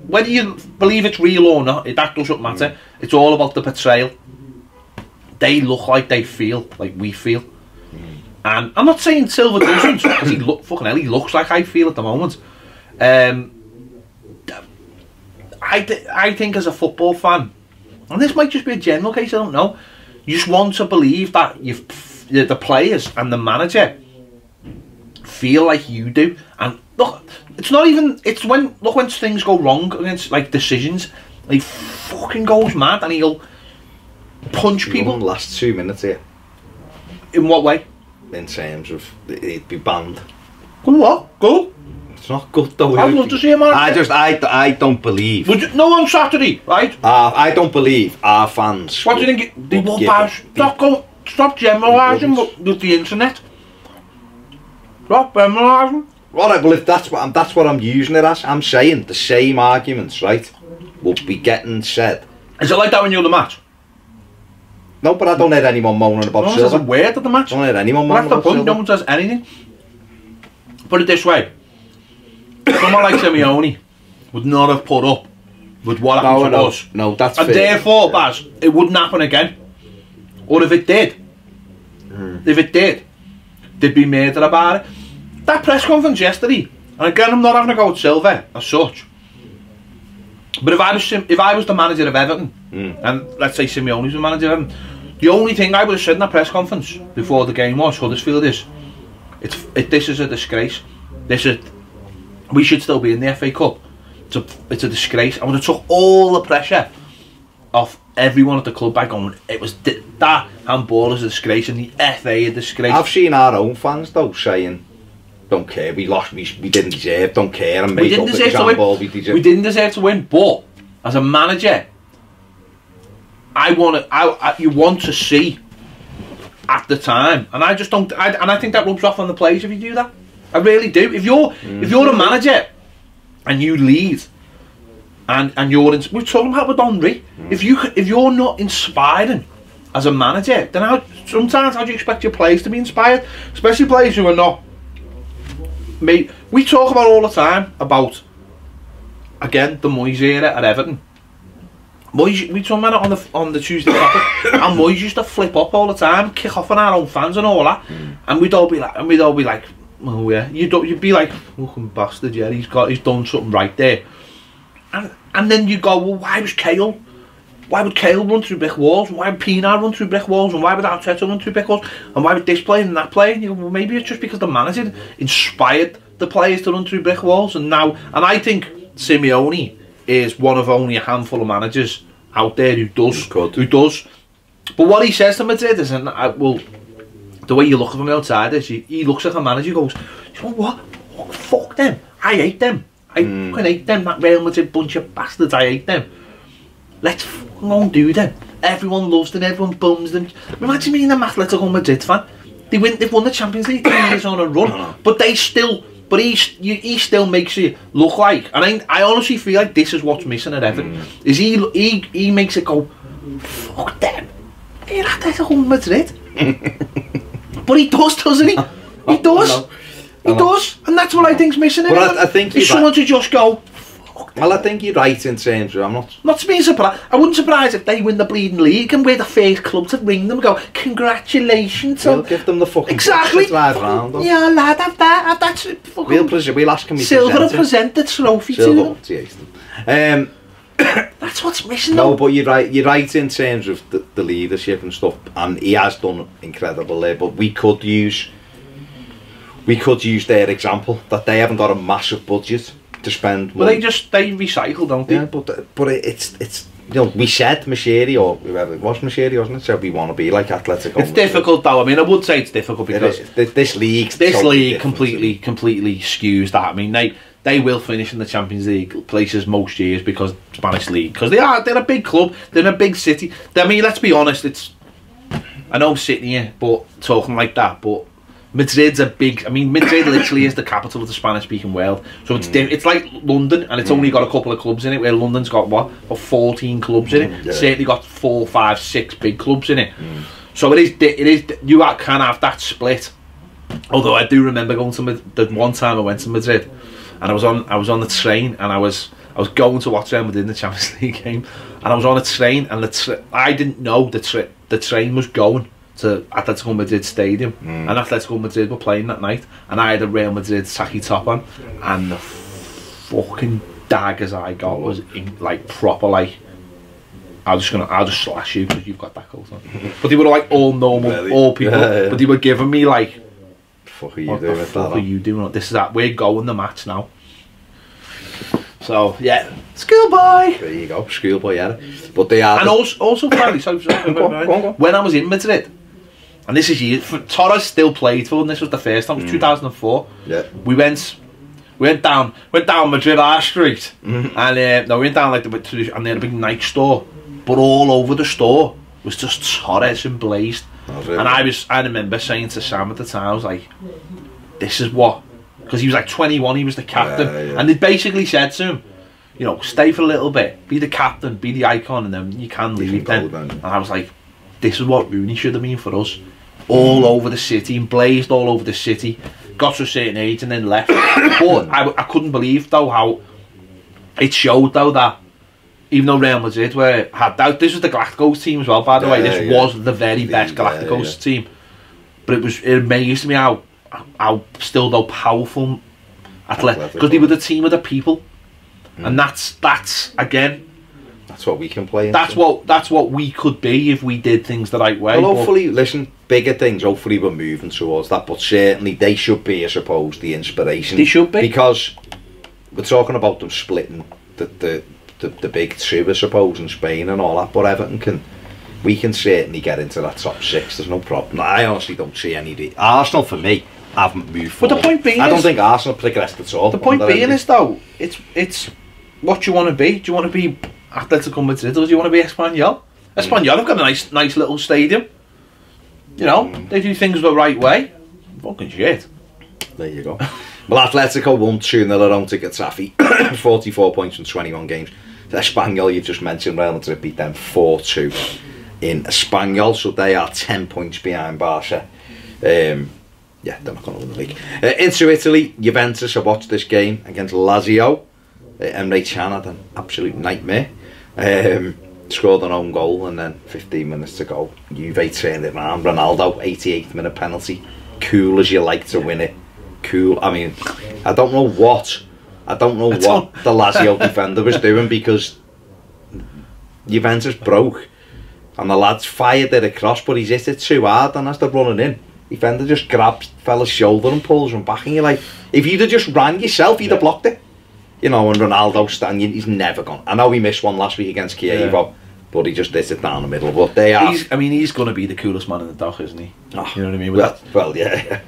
whether you believe it's real or not, that doesn't matter. It's all about the portrayal. They look like they feel like we feel. And I'm not saying Silva doesn't, because he looks like I feel at the moment. I think as a football fan, and this might just be a general case, I don't know, you just want to believe that the players and the manager feel like you do. And look, it's not even, it's when things go wrong against, like, decisions, he fucking goes mad and he'll punch people. Won't last 2 minutes here. In what way? In terms of he'd be banned. Good what? Good? It's not good though. I'd love to see him. I don't believe. No, on Saturday, right? I don't believe our fans. What do you think? They will pass. Stop generalising with the internet. Stop generalising. Alright, well, if that's what I'm using it as, I'm saying the same arguments, right, will be getting said. Is it like that when you're the match? No, but I don't hear anyone moaning about Silva. No one says a word at the match. I don't hear anyone moaning about Silva. No one says anything. Put it this way. Someone like Simeone would not have put up with what happened to us. No, that's and fair. Therefore, Baz, it wouldn't happen again. Or if it did, they'd be murdered about it. That press conference yesterday, and again, I'm not having a go at Silva as such, but if I was the manager of Everton, and let's say Simeone's the manager of Everton, the only thing I would have said in that press conference before the game was, Huddersfield is, this is a disgrace. We should still be in the FA Cup. It's a disgrace. I would have took all the pressure off everyone at the club by going, it was that handball is a disgrace and the FA a disgrace. I've seen our own fans though saying, don't care, we lost, we didn't deserve, don't care, and we didn't deserve to win. We didn't deserve to win, but as a manager, you want to see at the time, and I just don't. And I think that rubs off on the players if you do that. I really do. If you're a manager and you lead, and you're we're talking about with Henry. If you're not inspiring as a manager, then sometimes how do you expect your players to be inspired? Especially players who are not. We talk about all the time about, again, the Moyes era at Everton. Moyes, we talk about it on the Tuesday topic, and Moyes used to flip up all the time, kick off on our own fans and all that, and we'd all be like, oh yeah, you'd be like, fucking bastard, yeah, he's done something right there, and then you go, well, why would Cahill run through brick walls, and why would Pienaar run through brick walls, and why would Arteta run through brick walls, and why would this player and that player? And you go, well, maybe it's just because the manager inspired the players to run through brick walls, and I think Simeone is one of only a handful of managers out there who does. But what he says to Madrid is, the way you look at him outside is, he looks like a manager, goes, what? Fuck them. I hate them. I fucking hate them. That Real Madrid bunch of bastards. I hate them. Let's fucking go and do them. Everyone loves them. Everyone bums them. Imagine being an Atletico Madrid fan. They've won the Champions League 3 years on a run, but he still makes you look like, and I honestly feel like this is what's missing at Everton. Is he makes it go, fuck them. You're Atletico Madrid. But he does, doesn't he? He does. He does, and that's what I think's missing. But I think is someone to just go. Well, I think you're right in terms of, I'm not being surprised. I wouldn't surprise if they win the bleeding league and we're the first club to ring them and go, congratulations. We'll give them the fucking exactly. Drive around them. Yeah, lad, have that. We'll ask him. Silver to present the trophy to them. That's what's missing. No, though. but you're right in terms of the leadership and stuff, and he has done incredible there. But we could use their example that they haven't got a massive budget to spend. Well, they recycle, don't they? Yeah, but it's you know, we said Mashiri, or whoever it was, Mashiri, wasn't it? Said we want to be like Atletico. It's difficult though. I mean, I would say it's difficult because this league completely skews that. I mean, they will finish in the Champions League places most years because Spanish league, because they're a big club, they're in a big city. I mean, let's be honest. I know I'm sitting here, but talking like that, but Madrid's a big. I mean, Madrid literally is the capital of the Spanish-speaking world. So it's like London, and it's only got a couple of clubs in it. Where London's got what, 14 clubs in it. Yeah. Certainly got 4, 5, 6 big clubs in it. So it is. You can have that split. Although I do remember going to the one time I went to Madrid, and I was on the train, and I was going to watch Real Madrid in the Champions League game, and I was on a train, and I didn't know the train was going to Atletico Madrid Stadium, and Atletico Madrid were playing that night, and I had a Real Madrid Saki top on, and the fucking daggers I got was like proper, like I'll just slash you because you've got that coat on. But they were like all normal, really? All people, yeah. But they were giving me like, fuck are you what doing the fuck are you doing? This is that, we're going the match now. So yeah, schoolboy. There you go, schoolboy. Yeah, but they are. And also finally, sorry, when I was in Madrid, and this is years. Torres still played for them. This was the first time. It was 2004. Yeah. We went down Madrid High Street, and we went down like and they had a big Nike store, but all over the store was just Torres emblazed. Really? And I remember saying to Sam at the time, I was like, "This is what." Because he was like 21, he was the captain, and they basically said to him, you know, stay for a little bit, be the captain, be the icon, and then you can leave then. And I was like, this is what Rooney should have been for us. All over the city, blazed all over the city, got to a certain age and then left. But I couldn't believe though how it showed though that even though Real Madrid had that, this was the Galacticos team as well, by the way, this was the very best Galacticos team. But it amazed me how still though powerful Athletic, because they were the team of the people, and that's again, that's what we can play. That's what we could be if we did things the right way. Well, hopefully, listen, bigger things. Hopefully, we're moving towards that. But certainly, they should be, I suppose, the inspiration. They should be, because we're talking about them splitting the big two, I suppose, in Spain and all that. But Everton we can certainly get into that top 6. There's no problem. I honestly don't see any. Arsenal, for me, haven't moved forward. But the point being, I don't think Arsenal progressed at all. The point being is though, it's what you want to be. Do you want to be Atletico Madrid or do you want to be Espanyol? Espanyol have got a nice little stadium. You know, they do things the right way. Fucking shit. There you go. Well, Atletico won 2-0 at home to Toffee, 44 points from 21 games. Espanyol, you've just mentioned, Real Madrid beat them 4-2 in Espanyol, so they are 10 points behind Barca. Yeah, they're not going to win the league. Into Italy, Juventus. I watched this game against Lazio. Emre Can had an absolute nightmare. Scored an own goal, and then 15 minutes to go, Juve turned it around. Ronaldo, 88th minute penalty. Cool as you like to win it. Cool. I mean, I don't know what the Lazio defender was doing, because Juventus broke, and the lads fired it across, but he's hit it too hard, and as they're running in, defender just grabs fella's shoulder and pulls him back, and you're like, if you'd have just ran yourself, you'd have blocked it. You know, and Ronaldo standing, he's never gone. I know he missed one last week against Chievo, but he just hit it down the middle. But they are. He's going to be the coolest man in the dock, isn't he? Oh, you know what I mean? Well, yeah.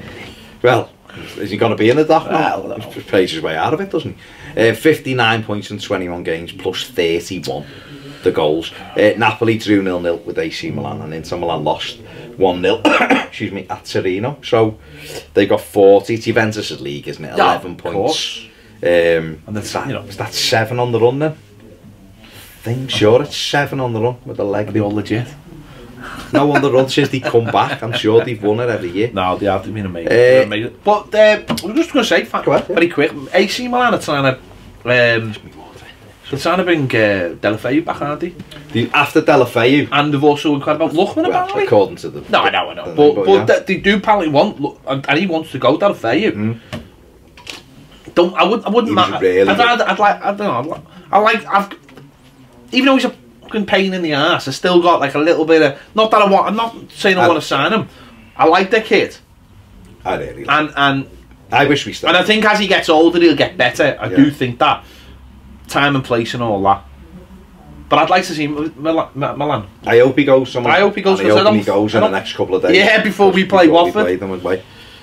Well, is he going to be in the dock now? Well, he pays his way out of it, doesn't he? 59 points in 21 games, plus 31 the goals. Napoli drew 0-0 with AC Milan, and Inter Milan lost 1-0 excuse me, at Torino. So they got 40. It's Juventus' league, isn't it? 11 points. And that's is that 7 on the run then? I think sure it's 7 on the run with the leg. Are they all legit? No, on the run since they come back. I'm sure they've won it every year. No, they have been amazing. But I'm just going to say very quick, AC Milan are trying to they're trying to bring Delafeu back, aren't they? After Delafeu, and they've also inquired about Lookman, apparently. According to the I know. But they do apparently want, and he wants to go Delafeu. I wouldn't matter. Really I'd like. even though he's a fucking pain in the ass, I still got like a little bit of, not that I'm not saying I want to sign him. I like the kid. I really like and I wish we started. And I think as he gets older, he'll get better. I do think that. Time and place and all that. But I'd like to see Milan. I hope he goes somewhere. I hope he goes. I hope he goes in the next couple of days. Yeah, before we play Watford.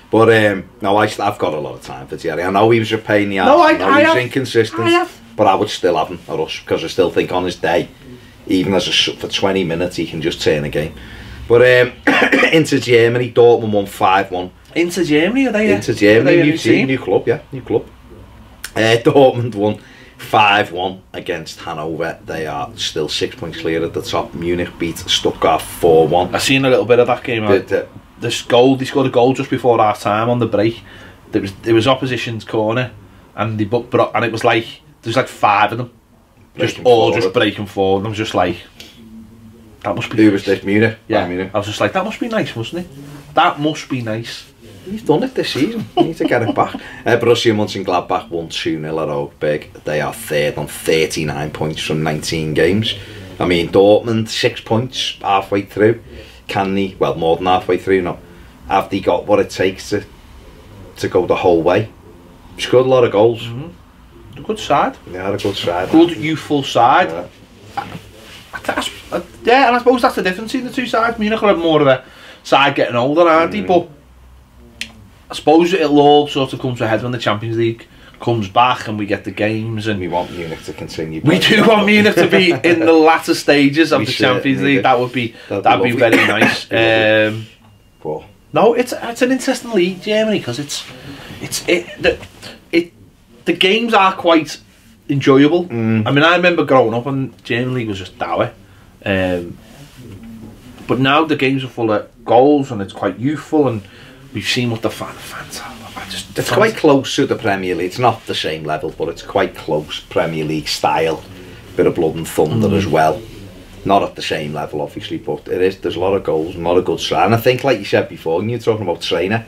But no, I've got a lot of time for Thierry. I know he was a pain in the ass. No, I know he was inconsistent. But I would still have him at us because I still think on his day, even as for 20 minutes, he can just turn a game. But into Germany, Dortmund won 5-1. Into Germany, are they? Into Germany, new team, new club, yeah, new club. Dortmund won 5-1 against Hanover. They are still 6 points clear at the top. Munich beat Stuttgart 4-1. I seen a little bit of that game. This goal, they scored a goal just before half time on the break. It was opposition's corner, and and it was like there's like 5 of them, just breaking forward. And I was just like, that must be. Who was this? Munich? Yeah, Munich. I was just like, that must be nice, mustn't it? That must be nice. He's done it this season. He needs to get it back. Borussia Mönchengladbach won 2-0 at Augsburg. They are third on 39 points from 19 games. I mean, Dortmund 6 points halfway through. Can they? Well, more than halfway through now. Have they got what it takes to go the whole way? Scored a lot of goals. A good side. They had a good side. Good youthful side. Yeah. And I suppose that's the difference in the two sides. Munich are more of a side getting older, aren't they? But I suppose it'll all sort of come to a head when the Champions League comes back and we get the games, and we want Munich to continue. We do want Munich to be in the latter stages of the Champions League. That would be very nice. No, it's an interesting league, Germany, because the games are quite enjoyable. I mean, I remember growing up and German league was just dour. But now the games are full of goals and it's quite youthful, and we've seen what the fans are. It's quite close to the Premier League. It's not the same level, but it's quite close Premier League style. Bit of blood and thunder as well. Not at the same level, obviously, but it is. There's a lot of goals and a lot of good strike. And I think, like you said before, when you're talking about trainer,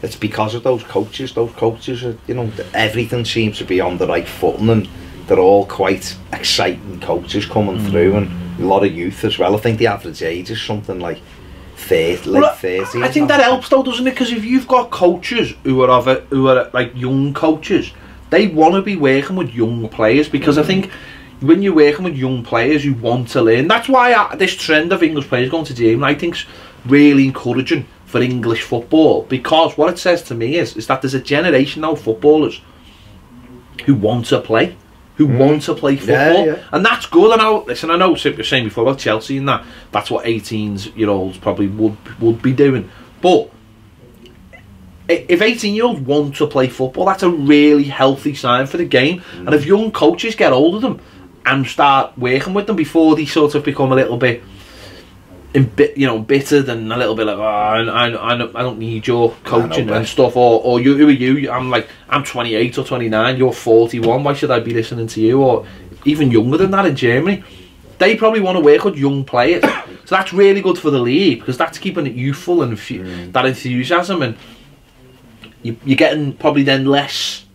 it's because of those coaches. Those coaches are, you know, everything seems to be on the right footing, and they're all quite exciting coaches coming through, and a lot of youth as well. I think the average age is something like 30, late 30s. I think that helps though, doesn't it? Because if you've got coaches who are like young coaches, they want to be working with young players, because I think when you're working with young players, you want to learn. That's why this trend of English players going to Germany, I think, is really encouraging for English football, because what it says to me is that there's a generation now of footballers who want to play. Want to play football, and that's good. And I know what you were saying before about Chelsea and that's what 18-year-olds probably would be doing. But if 18-year-olds want to play football, that's a really healthy sign for the game. And if young coaches get hold of them and start working with them before they sort of become a little bit, bittered and a little bit like, I don't need your coaching and stuff, or you, who are you? I'm 28 or 29, you're 41, why should I be listening to you? Or even younger than that in Germany, they probably want to work with young players. So that's really good for the league, because that's keeping it youthful and that enthusiasm, and you're getting probably then less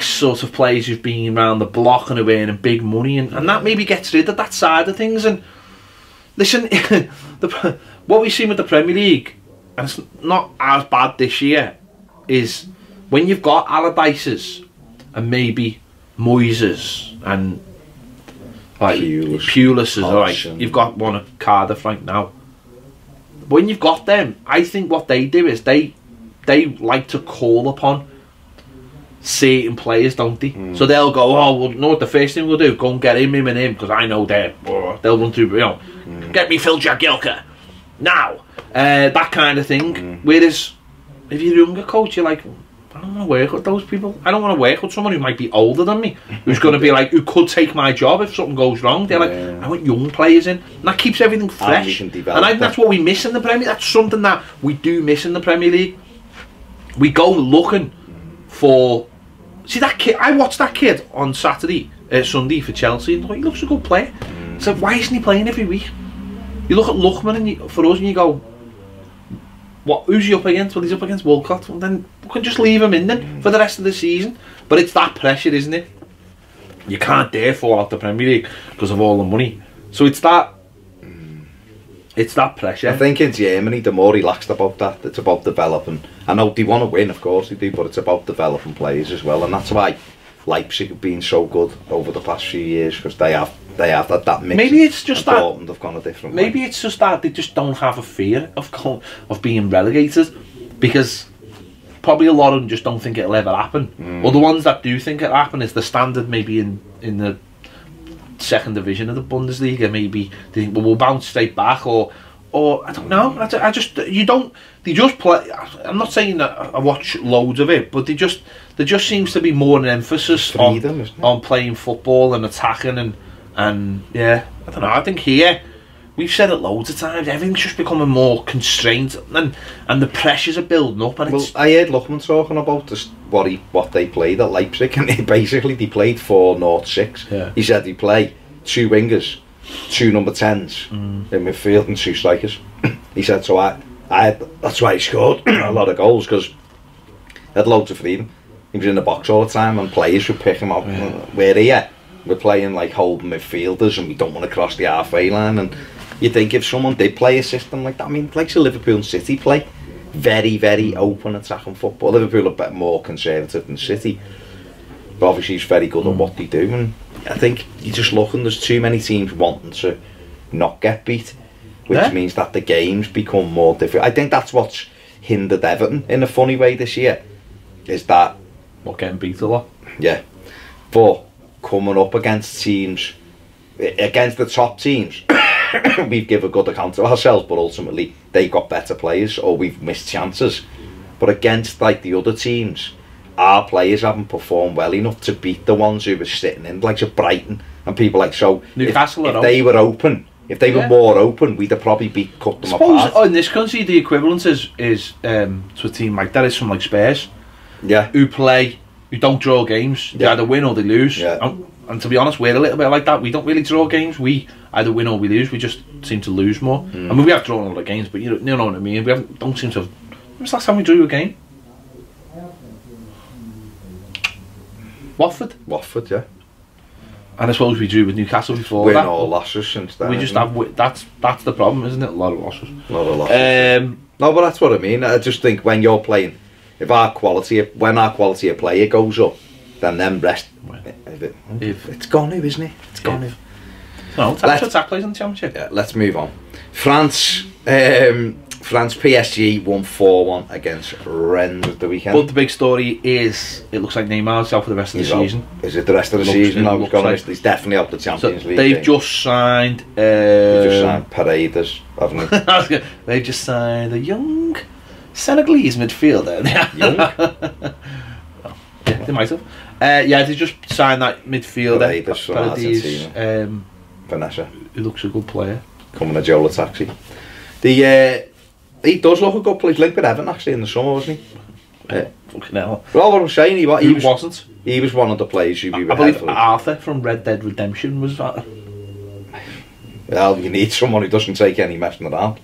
sort of players who've been around the block and are earning big money, and that maybe gets rid of that side of things. And listen, what we've seen with the Premier League, and it's not as bad this year, is when you've got Allardyces and maybe Moises and like Pulis, right, you've got one at Cardiff right now. When you've got them, I think what they do is they like to call upon certain players, don't they? So they'll go, oh, well, know what the first thing we'll do? Go and get him, because I know they'll run through, get me Phil Jagielka now, that kind of thing. Whereas if you're a younger coach, you're like, I don't want to work with those people. I don't want to work with someone who might be older than me, who's going to be like, who could take my job if something goes wrong. They're like, I want young players in, and that keeps everything fresh. And I think that's what we miss in the Premier League. That's something that we do miss in the Premier League. We go looking for. See that kid? I watched that kid on Sunday for Chelsea, and he looks a good player. So why isn't he playing every week? You look at Lookman for us, and you go, "What? Who's he up against?" Well, he's up against Walcott. Well, then we can just leave him in then for the rest of the season. But it's that pressure, isn't it? You can't dare fall out the Premier League because of all the money. So it's that pressure. I think in Germany, they're more relaxed about that. It's about developing. I know they want to win, of course they do, but it's about developing players as well, and that's why Leipzig have been so good over the past few years, because they have that mix. Maybe it's just that Dortmund have gone a different way. Maybe it's just that they just don't have a fear of being relegated, because probably a lot of them just don't think it'll ever happen. Or the ones that do think it'll happen is the standard, maybe in the second division of the Bundesliga. Maybe they think, well, we'll bounce straight back, or I don't know. I just they just play. I'm not saying that I watch loads of it, but there just seems to be more an emphasis Freedom, on playing football and attacking and yeah, I don't know. I think here, we've said it loads of times, everything's just becoming more constrained, and the pressures are building up. And it's, I heard Luckman talking about this, what they played at Leipzig, and they played 4-0-6. Yeah. He said they play 2 wingers, 2 number 10s in midfield, and 2 strikers. He said, so that's why he scored a lot of goals, because he had loads of freedom. He was in the box all the time, and players would pick him up. Where here, we're playing like holding midfielders, and we don't want to cross the halfway line. And you think if someone did play a system like that, I mean, like Liverpool and City play very, very open attacking football. Liverpool are a bit more conservative than City, but obviously he's very good at what they do. And I think you're just looking, there's too many teams wanting to not get beat, which means that the games become more difficult. I think that's what's hindered Everton in a funny way this year, is that not getting beat a lot. Yeah, but coming up against teams, against the top teams, we've given a good account of ourselves, but ultimately they got better players, or we've missed chances. But against like the other teams, our players haven't performed well enough to beat the ones who were sitting in, like Brighton and people like. So Newcastle if they were open, if they were more open, we'd have probably cut them apart. In this country, the equivalent is to a team like that is from like Spurs, who don't draw games. They either win or they lose. And to be honest, we're a little bit like that. We don't really draw games. We either win or we lose. We just seem to lose more. I mean, we have drawn a lot of games, but you know what I mean. We don't seem to have. When was the last time we drew a game? Watford, yeah. And I suppose we drew with Newcastle before Win that. all losses since then. We just have. That's the problem, isn't it? A lot of losses. No, but that's what I mean. I just think when you're playing, when our quality of player goes up, then them rest. If it's gone, isn't it? It's gone. No, attack plays in the Championship. Yeah, let's move on. France PSG won 4-1 against Rennes at the weekend. But the big story is, it looks like Neymar's out for the rest of the season. Is it the rest of the season? No, he's definitely out the Champions League. They've just signed. Paredes, haven't they? They've just signed a young Senegalese midfielder. Young? Yeah, they might have. They just signed that midfielder. Paredes from Argentina. Vanessa. Who looks a good player. Coming a Jola taxi. He does look a good player. He's linked with Everton actually in the summer, wasn't he? Fucking hell. Well, what I'm saying, he wasn't. He was one of the players who we were. I believe Arthur from Red Dead Redemption was that. Well, you need someone who doesn't take any messing around.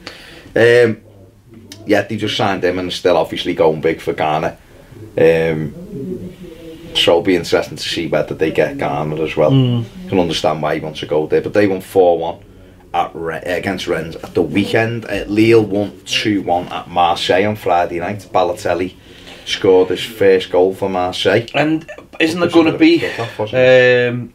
They just signed him and still obviously going big for Ghana. So it'll be interesting to see whether they get Ghana as well. You can understand why he wants to go there. But they won 4-1 against Rennes at the weekend. Lille won 2-1 at Marseille on Friday night. Balotelli scored his first goal for Marseille. And isn't there going to be... the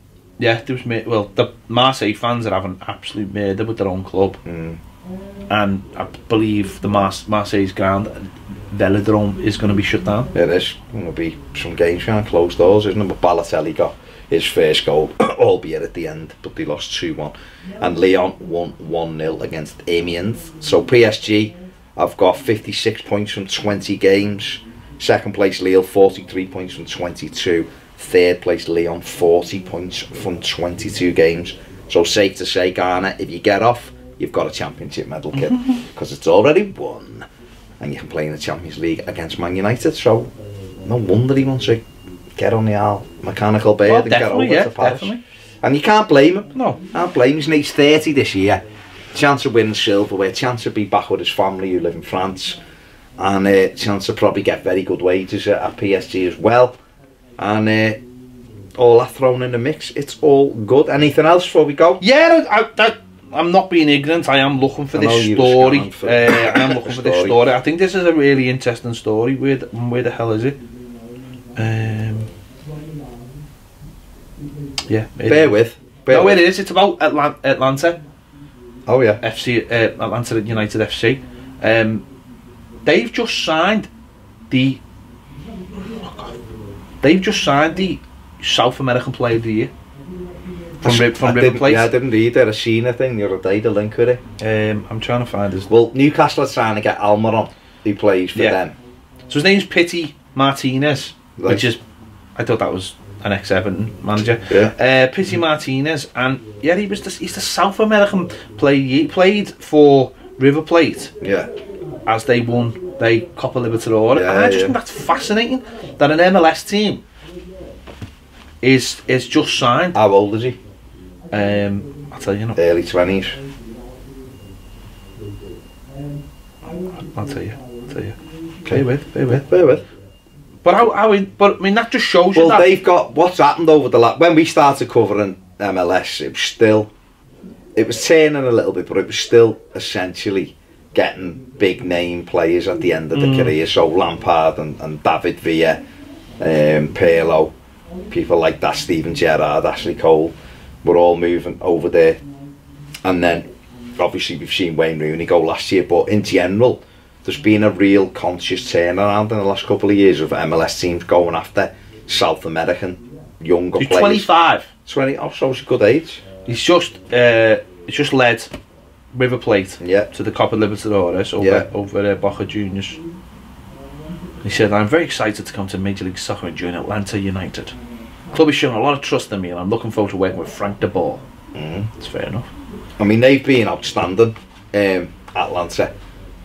Marseille fans are having absolute murder with their own club. And I believe the Marseille's ground, Velodrome, is going to be shut down. It is going to be some games behind closed doors, isn't it? But Balotelli got his first goal, albeit at the end, but they lost 2-1. And Lyon won 1-0 against Amiens. So PSG have got 56 points from 20 games. Second place Lille, 43 points from 22. Third place Lyon, 40 points from 22 games. So safe to say, Ghana, if you get off, you've got a championship medal, kid, because it's already won, and you can play in the Champions League against Man United. So no wonder he wants to get on the mechanical bed and get over to Paris. Definitely. And you can't blame him. No, can't blame him. He's 30 this year. Chance of winning silverware. Chance of be back with his family who live in France, and chance to probably get very good wages at PSG as well. And all that thrown in the mix, it's all good. Anything else before we go? Yeah, I'm not being ignorant. I am looking for this story. I am looking for this story. I think this is a really interesting story. Where the hell is it? Yeah. Bear with. No, it is. It's about Atlanta. Oh yeah. FC Atlanta United FC. They've just signed the. They've just signed the South American Player of the Year from River Plate. Yeah, I didn't read it. I seen a thing the other day, the link with it. I'm trying to find his. Well, Newcastle are trying to get Almiron, who plays for them. So his name's Pity Martinez, which is, I thought that was an ex-Everton manager. Yeah. Pity Martinez, and yeah, he's the South American player. He played for River Plate. Yeah. As they won the Copa Libertadores, and I just think that's fascinating that an MLS team is just signed. How old is he? I'll tell you now. Early 20s. I'll tell you. Bear with. But but I mean that just shows you that. Well, they've got what's happened over the last. When we started covering MLS, it was turning a little bit, but it was still essentially getting big name players at the end of the career. So Lampard and David Villa, Pirlo, people like that, Steven Gerrard, Ashley Cole, were all moving over there. And then obviously we've seen Wayne Rooney go last year, but in general there's been a real conscious turnaround in the last couple of years of MLS teams going after South American younger players. 25. 20, oh, so it's a good age. He's just led River Plate to the Copa Libertadores over Boca Juniors. He said, "I'm very excited to come to Major League Soccer and join Atlanta United. The club has shown a lot of trust in me and I'm looking forward to working with Frank de Boer." That's fair enough. I mean, they've been outstanding, Atlanta,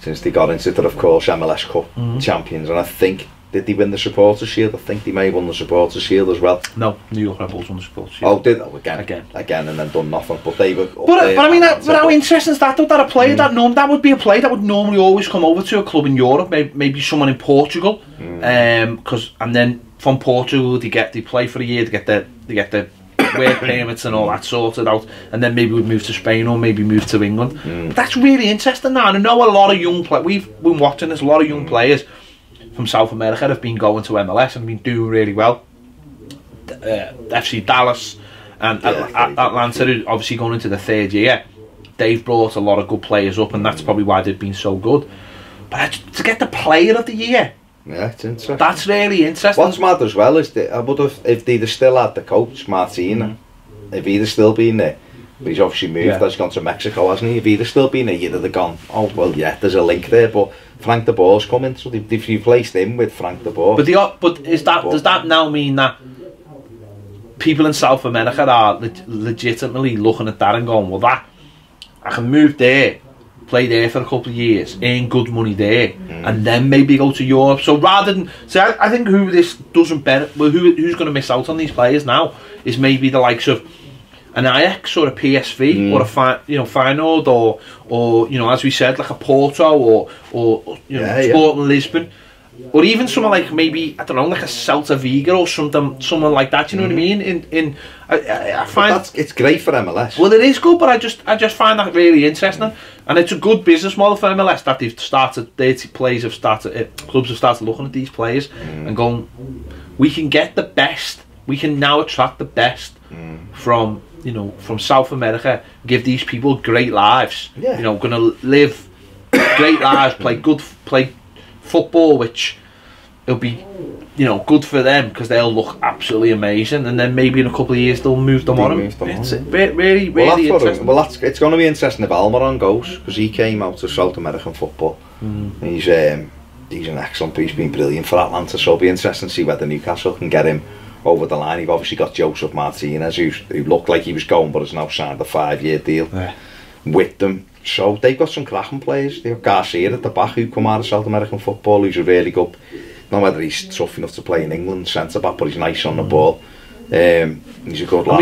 since they got into the, of course, MLS Cup champions. And I think, did they win the Supporters Shield? I think they may have won the Supporters Shield as well. No, New York Red Bulls won the Supporters Shield. Oh, did they? Again, and then done nothing. But they were. But I mean, how interesting is that? Though, that a player that would be a player that would normally always come over to a club in Europe, maybe someone in Portugal, and then from Portugal they play for a year, they get the work permits and all that sorted out, and then maybe we'd move to Spain or maybe move to England. That's really interesting now. And I know a lot of young players. We've been watching this. A lot of young players from South America have been going to MLS and been doing really well. FC Dallas and Atlanta are obviously going into the third year. They've brought a lot of good players up, and that's probably why they've been so good. But to get the Player of the Year, yeah, it's interesting. That's really interesting. What's mad as well is that I would have, if they'd have still had the coach Martina, if he'd have still been there, but he's obviously moved. He's gone to Mexico, hasn't he? If he'd have still been there, you'd have gone, oh well, yeah, there's a link there. But Frank de Boer's coming, so if you placed him with Frank de Boer. But does that now mean that people in South America are legitimately looking at that and going, well, that I can move there, play there for a couple of years, earn good money there, and then maybe go to Europe. So rather than, I think who this doesn't benefit, well, who's going to miss out on these players now is maybe the likes of an Ajax or a PSV or a Feyenoord or as we said, like a Porto or Sporting Lisbon, or even someone like maybe, I don't know, like a Celta Vigo or someone like that. You know what I mean? I find it's great for MLS. Well, it is good, but I just find that really interesting, and it's a good business model for MLS that they've started. Clubs have started looking at these players and going, we can get the best. We can now attract the best from South America. Give these people great lives. Yeah. Going to live great lives, play football, which it'll be good for them because they'll look absolutely amazing, and then maybe in a couple of years they'll move them on. It's really interesting. It's going to be interesting if Almiron goes, because he came out of South American football. He's an excellent, he's been brilliant for Atlanta, so it'll be interesting to see whether Newcastle can get him over the line. You've obviously got Joseph Martinez, who looked like he was going but has now signed a 5-year deal with them. So they've got some cracking players. They've got Garcia at the back, who come out of South American football, who's a really good, not whether he's tough enough to play in England centre back, but he's nice on the ball. He's a good lad.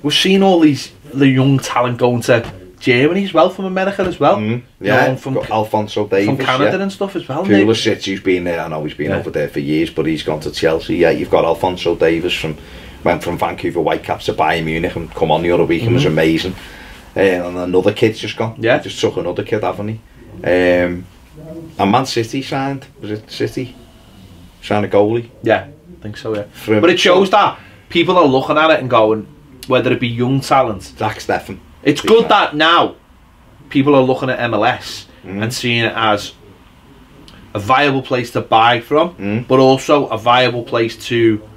We've seen all the young talent going to Germany as well, from America as well. Yeah, from Alphonso Davies. From Canada and stuff as well. Pulisic's been there, I know he's been over there for years, but he's gone to Chelsea. Yeah, you've got Alphonso Davies went from Vancouver Whitecaps to Bayern Munich and come on the other week and was amazing. And another kid's just gone. Yeah. Just took another kid, haven't he? And Man City signed, was it City? Signed a goalie? Yeah, I think so, yeah. But it shows that people are looking at it and going, whether it be young talent. Zach Steffen. It's good that now people are looking at MLS and seeing it as a viable place to buy from, but also a viable place to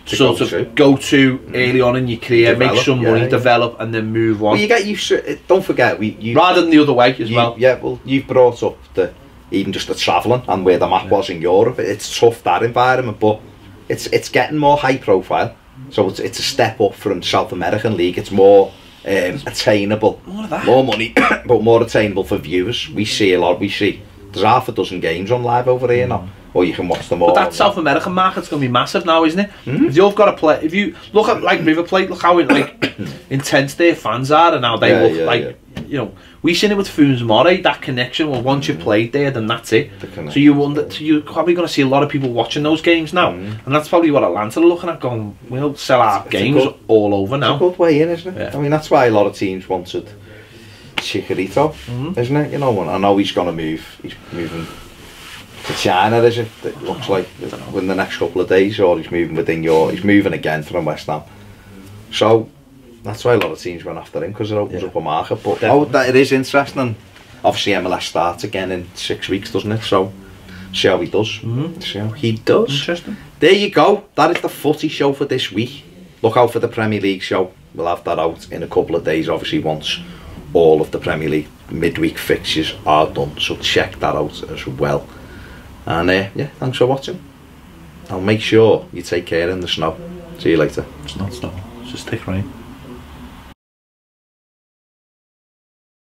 sort of go to early on in your career, develop, make some money, develop, and then move on. Well, you get used to it. Don't forget, rather than the other way as well. Yeah, well, you've brought up even just the travelling and where the map was in Europe. It's tough, that environment, but it's getting more high profile. So it's a step up from South American League. It's more attainable, more money, but more attainable for viewers. We see a lot. There's half a dozen games on live over here now, or you can watch them all. But that South American market's going to be massive now, isn't it? If you've got to play, if you look at like River Plate, look how intense their fans are and how they look you know. We've seen it with Funes that connection. Well, once you've played there, then that's it. So you're probably going to see a lot of people watching those games now, and that's probably what Atlanta are looking at. Going, we'll sell our games all over now. It's a good way in, isn't it? Yeah. I mean, that's why a lot of teams wanted Chicharito, isn't it? You know, I know he's going to move. He's moving to China, is it? It looks like within the next couple of days, or he's moving he's moving again from West Ham. So that's why a lot of teams went after him, because it opens up a market. But it is interesting. Obviously, MLS starts again in 6 weeks, doesn't it? So see how he does. See how he does. Interesting. There you go. That is the Footy Show for this week. Look out for the Premier League show. We'll have that out in a couple of days, obviously, once all of the Premier League midweek fixtures are done. So check that out as well. And yeah, thanks for watching. I'll make sure you take care in the snow. See you later. It's not snow. It's just thick rain.